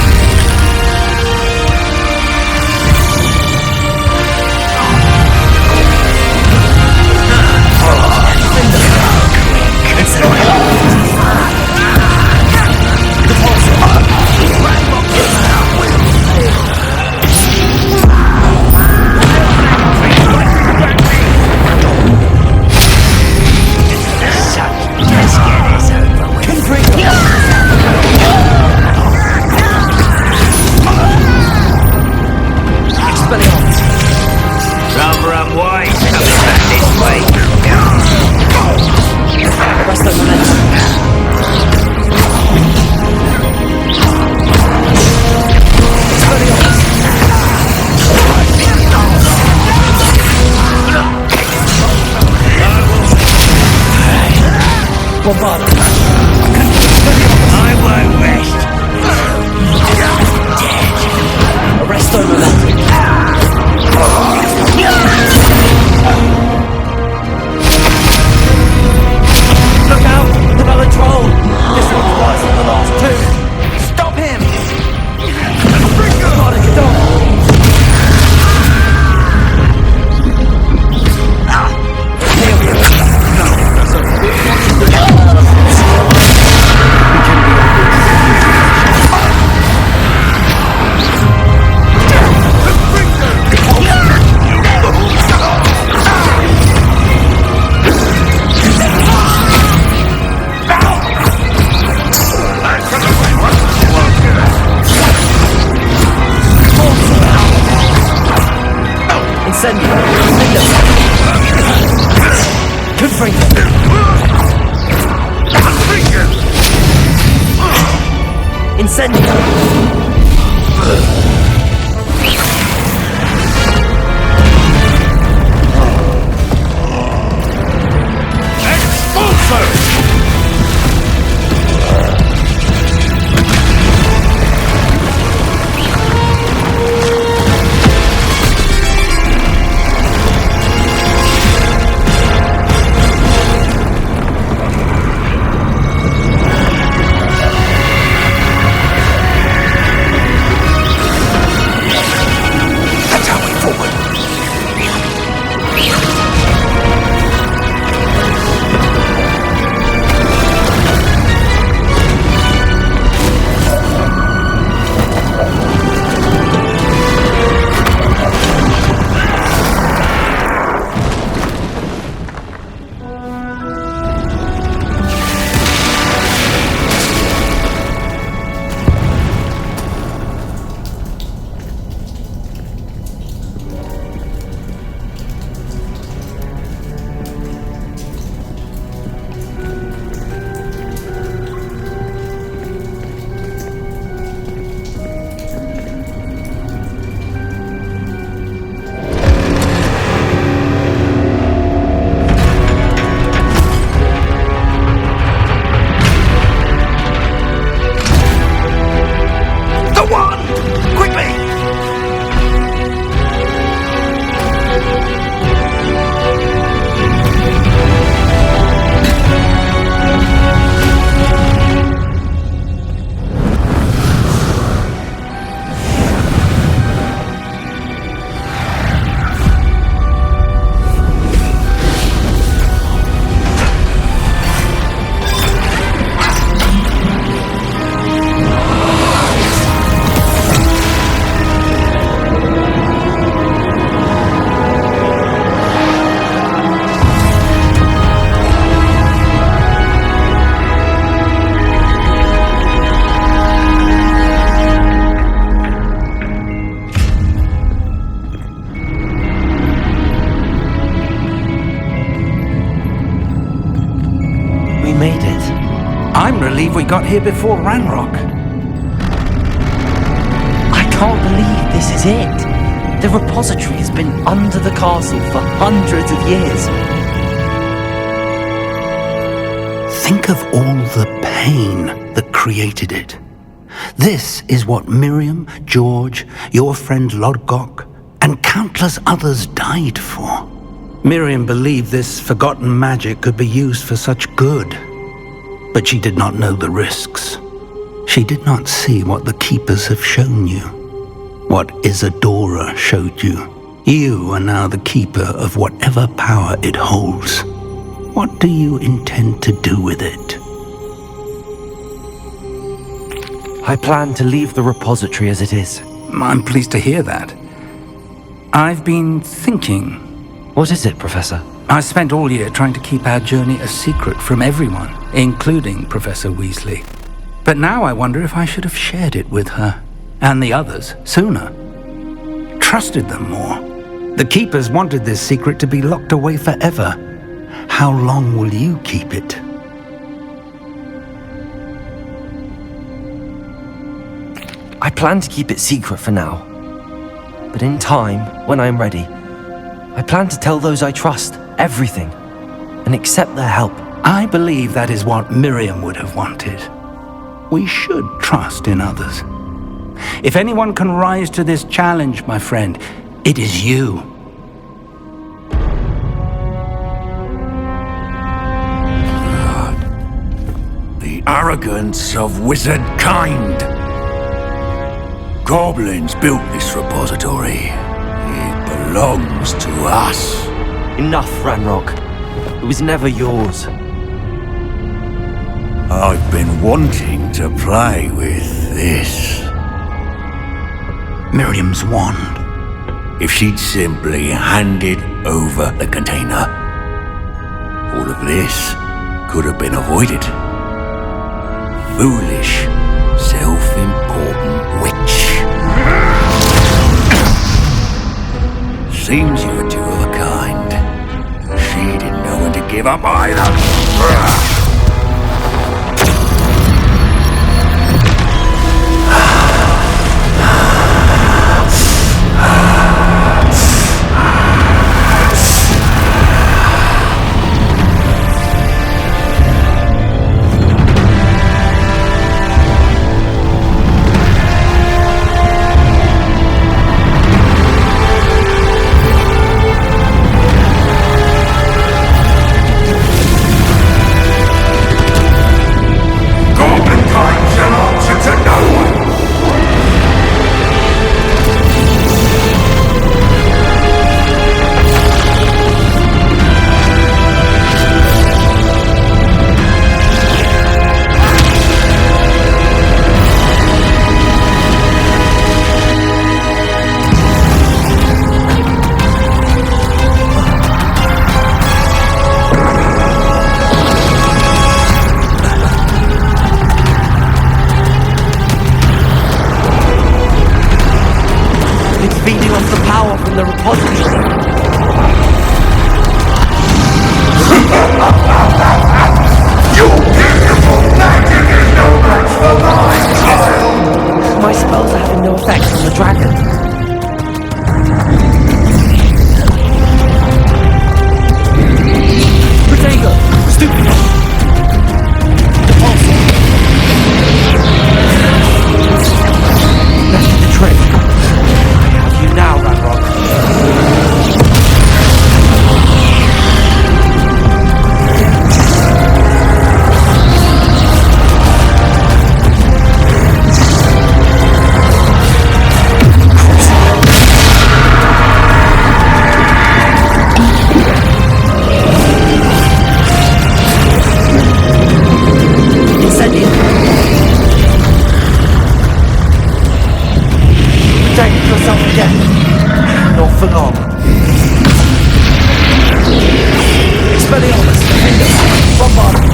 Rather unwise coming back this way. Arrest the momentum. Bombard. I won't rest. Arrest the momentum. Look out! Another troll! This one's worse than the last two! Stop him! Gotta get on! Incendio! Confringo! Incendio! Quickly! We made it. I'm relieved we got here before Ranrock. I can't believe this is it. The repository has been under the castle for hundreds of years. Think of all the pain that created it. This is what Miriam, George, your friend Lodgok, and countless others died for. Miriam believed this forgotten magic could be used for such good, but she did not know the risks. She did not see what the Keepers have shown you, what Isadora showed you. You are now the Keeper of whatever power it holds. What do you intend to do with it? I plan to leave the repository as it is. I'm pleased to hear that. I've been thinking. What is it, Professor? I spent all year trying to keep our journey a secret from everyone, including Professor Weasley. But now I wonder if I should have shared it with her, and the others, sooner. Trusted them more. The Keepers wanted this secret to be locked away forever. How long will you keep it? I plan to keep it secret for now. But in time, when I'm ready, I plan to tell those I trust everything and accept their help. I believe that is what Miriam would have wanted. We should trust in others. If anyone can rise to this challenge, my friend, it is you. The arrogance of wizard kind. Goblins built this repository. It belongs to us. Enough, Ranrock. It was never yours. I've been wanting to play with this. Miriam's wand. If she'd simply handed over the container, all of this could have been avoided. Foolish, self-important witch. Seems you were two of a kind. She didn't know when to give up either. Feeding off the power from the repository. Your beautiful magic is no match for mine, child! My spells are having no effect on the dragon. Protego! Stupid! Repulsor! Left the yourself again. Not for long. Expelliarmus, bombard.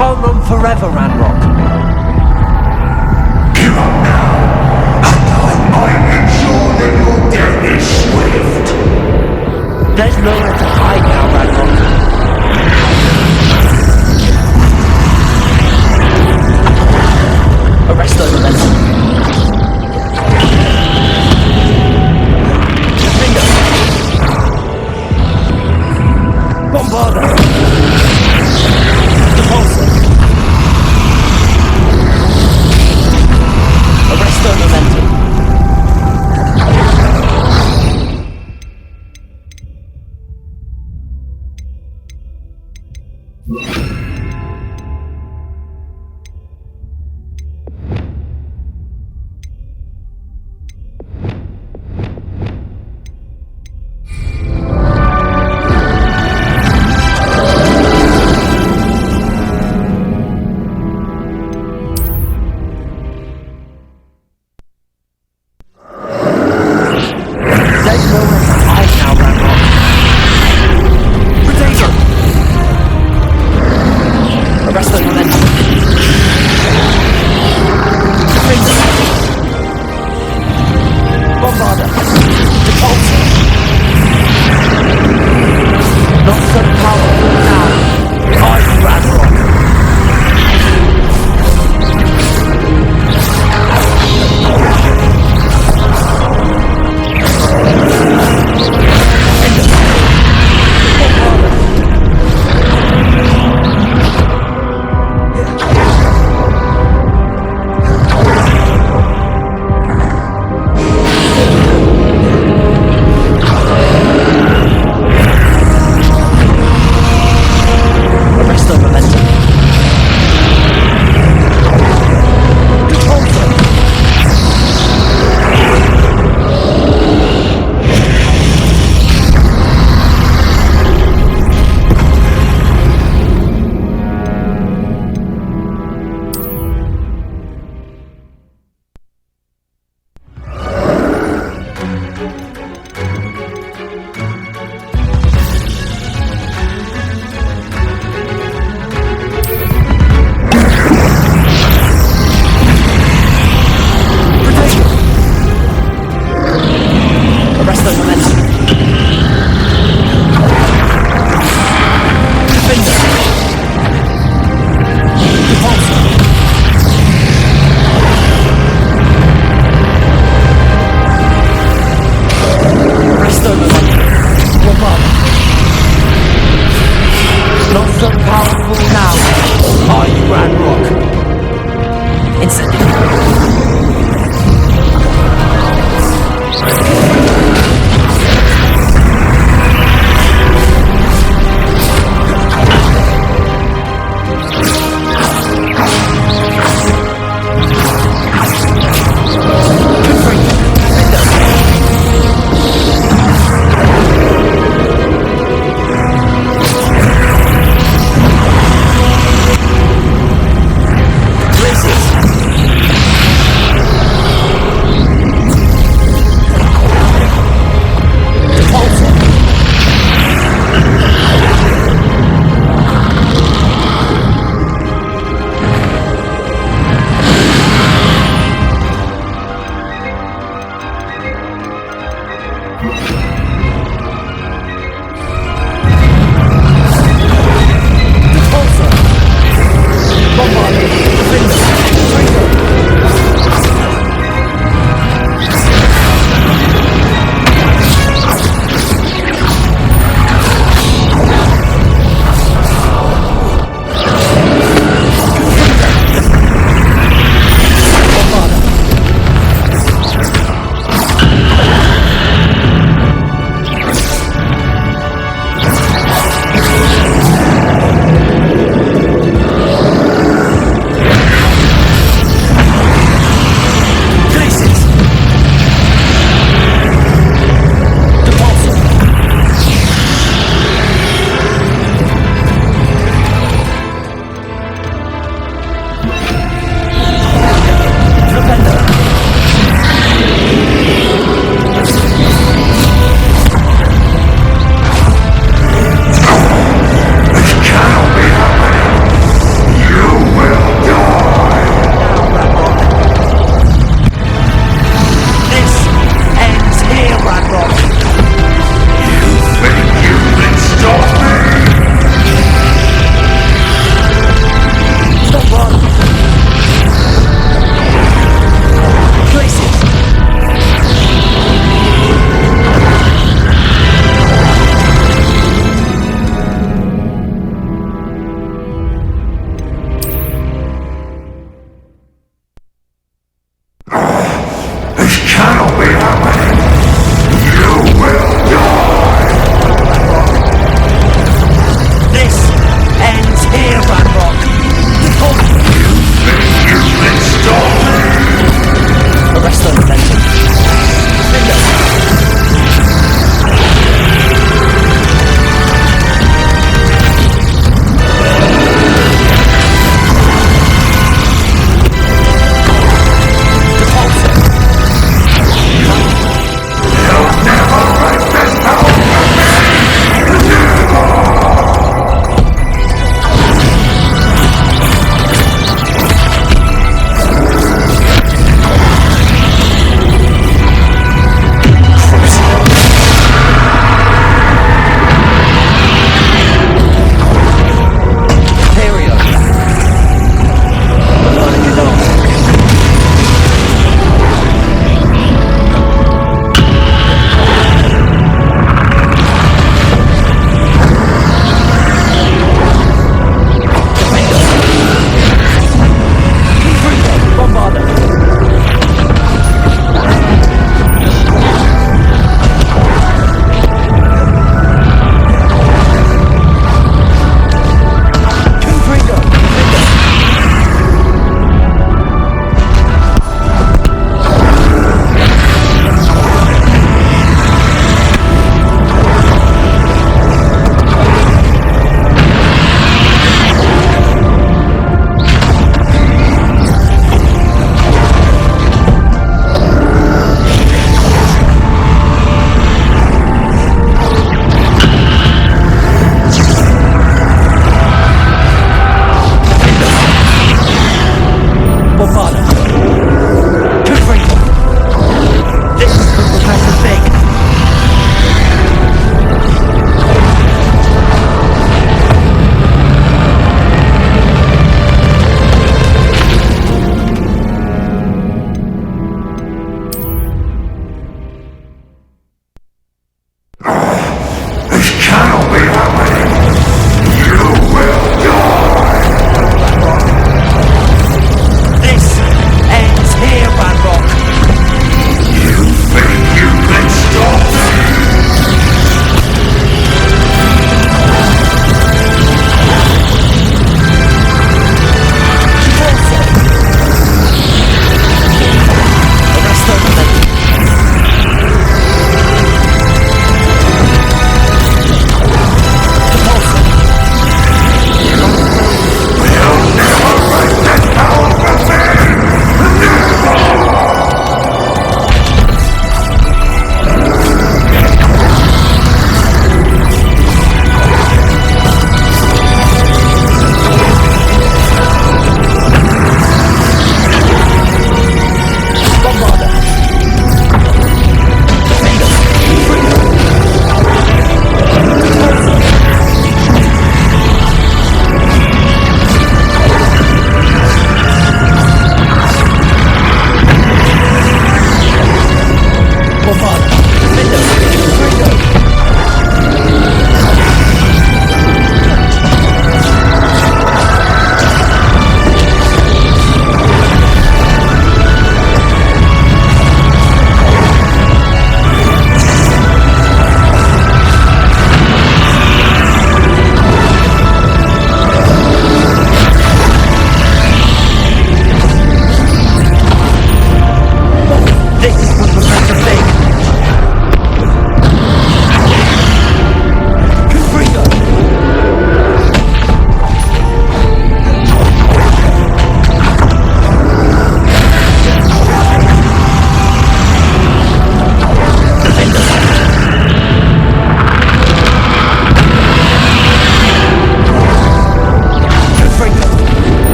can't run forever, Ranrock. Give up now, and I'll ensure that your death is swift. There's nowhere to hide now, Ranrock. Arrest those momentum. Bingo. Bombarder. Repulsor. Arrest the momentum.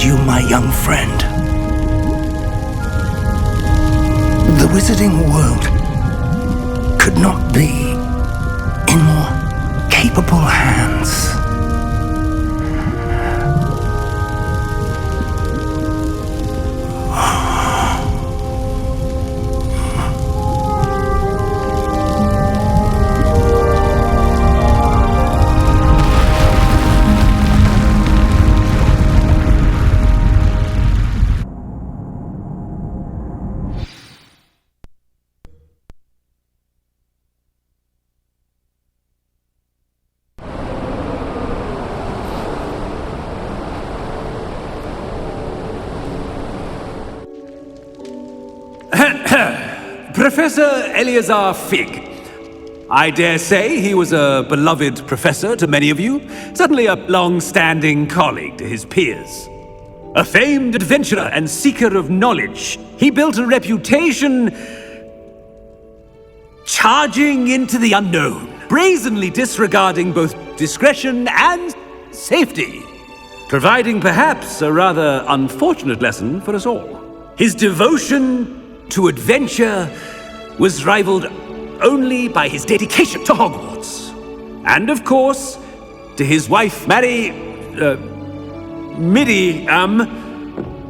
you, my young friend. The wizarding world could not be in more capable hands. Professor Eleazar Fig. I dare say he was a beloved professor to many of you, certainly a long-standing colleague to his peers. A famed adventurer and seeker of knowledge, he built a reputation charging into the unknown, brazenly disregarding both discretion and safety, providing perhaps a rather unfortunate lesson for us all. His devotion to adventure was rivaled only by his dedication to Hogwarts. And of course, to his wife, Miriam,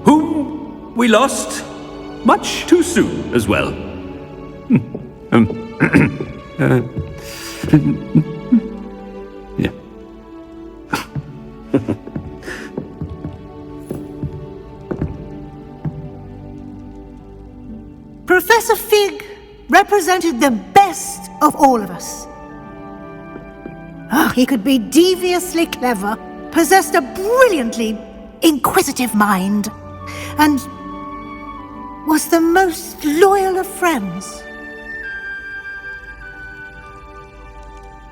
whom we lost much too soon as well. Yeah. Professor Fig represented the best of all of us. He could be deviously clever, possessed a brilliantly inquisitive mind, and was the most loyal of friends.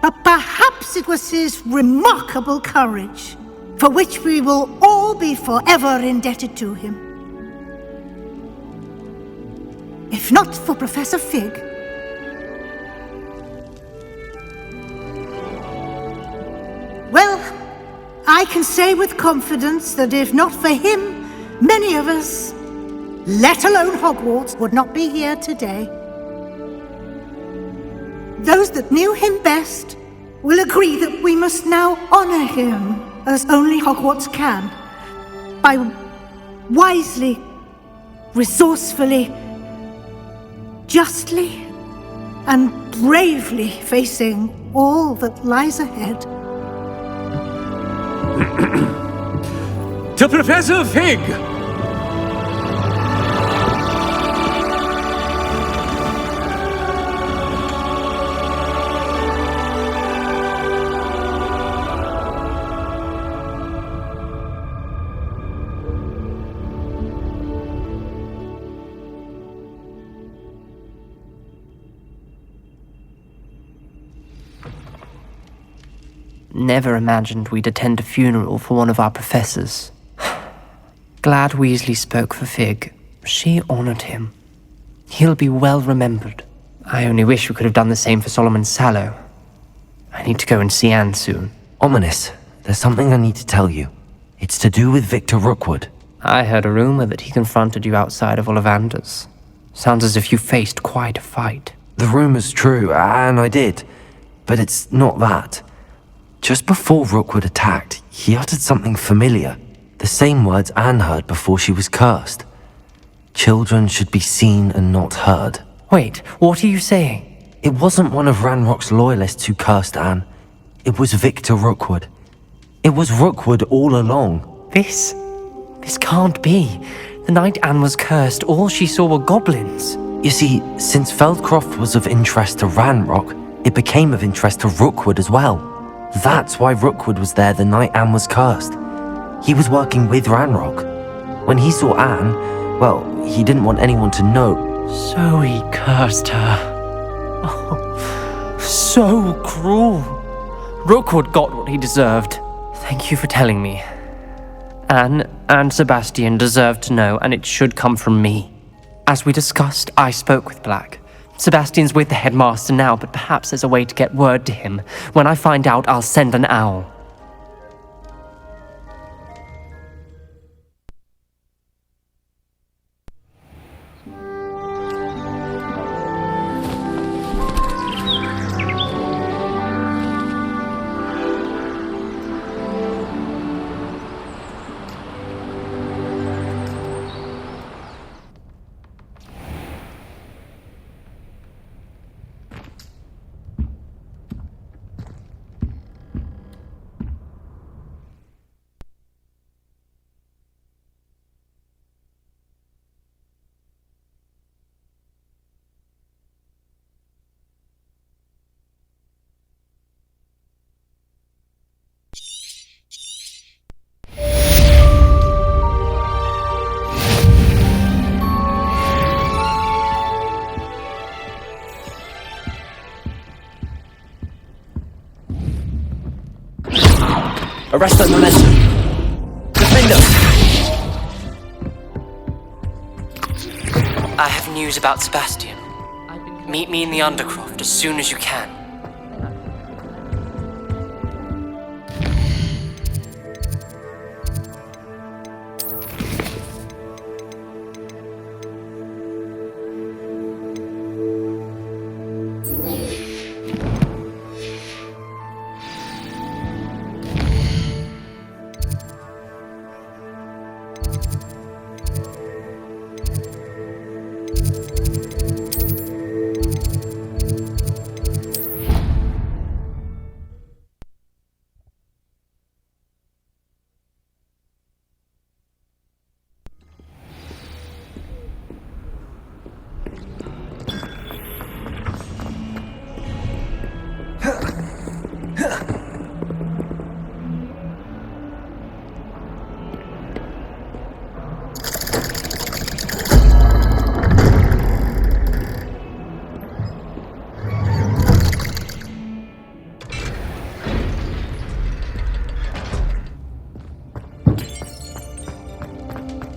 But perhaps it was his remarkable courage, for which we will all be forever indebted to him. If not for Professor Fig, well, I can say with confidence that if not for him, many of us, let alone Hogwarts, would not be here today. Those that knew him best will agree that we must now honor him as only Hogwarts can, by wisely, resourcefully, justly and bravely facing all that lies ahead. To Professor Fig! Never imagined we'd attend a funeral for one of our professors. Glad Weasley spoke for Fig. She honored him. He'll be well remembered. I only wish we could have done the same for Solomon Sallow. I need to go and see Anne soon. Ominous, there's something I need to tell you. It's to do with Victor Rookwood. I heard a rumor that he confronted you outside of Ollivander's. Sounds as if you faced quite a fight. The rumor's true, and I did. But it's not that. Just before Rookwood attacked, he uttered something familiar. The same words Anne heard before she was cursed. Children should be seen and not heard. Wait, what are you saying? It wasn't one of Ranrock's loyalists who cursed Anne. It was Victor Rookwood. It was Rookwood all along. This can't be. The night Anne was cursed, all she saw were goblins. You see, since Feldcroft was of interest to Ranrock, it became of interest to Rookwood as well. That's why Rookwood was there the night Anne was cursed. He was working with Ranrock. When he saw Anne, well, he didn't want anyone to know. So he cursed her. Oh, so cruel. Rookwood got what he deserved. Thank you for telling me. Anne and Sebastian deserve to know, and it should come from me. As we discussed, I spoke with Black. Sebastian's with the headmaster now, but perhaps there's a way to get word to him. When I find out, I'll send an owl. Arrest the momentum. Defender! I have news about Sebastian. Meet me in the Undercroft as soon as you can.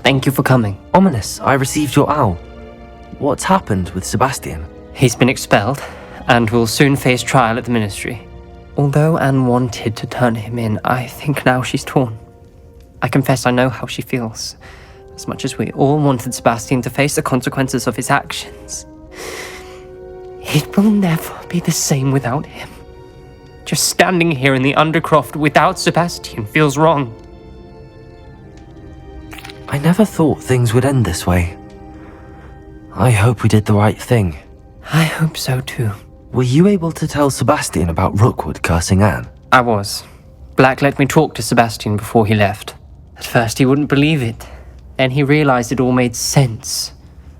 Thank you for coming. Ominous, I received your owl. What's happened with Sebastian? He's been expelled, and will soon face trial at the Ministry. Although Anne wanted to turn him in, I think now she's torn. I confess I know how she feels. As much as we all wanted Sebastian to face the consequences of his actions. It will never be the same without him. Just standing here in the Undercroft without Sebastian feels wrong. I never thought things would end this way. I hope we did the right thing. I hope so too. Were you able to tell Sebastian about Rookwood cursing Anne? I was. Black let me talk to Sebastian before he left. At first he wouldn't believe it. Then he realized it all made sense.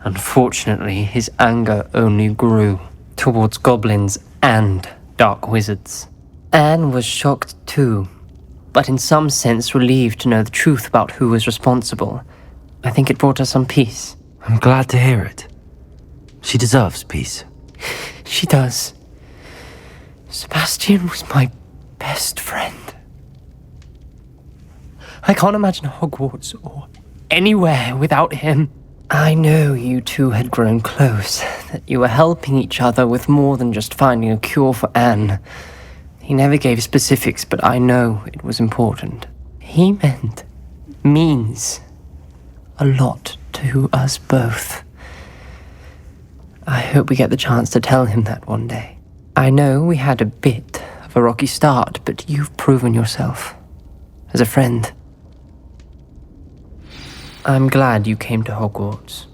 Unfortunately, his anger only grew towards goblins and dark wizards. Anne was shocked too, but in some sense relieved to know the truth about who was responsible. I think it brought her some peace. I'm glad to hear it. She deserves peace. She does. Sebastian was my best friend. I can't imagine Hogwarts or anywhere without him. I know you two had grown close, that you were helping each other with more than just finding a cure for Anne. He never gave specifics, but I know it was important. He means a lot to us both. I hope we get the chance to tell him that one day. I know we had a bit of a rocky start, but you've proven yourself as a friend. I'm glad you came to Hogwarts.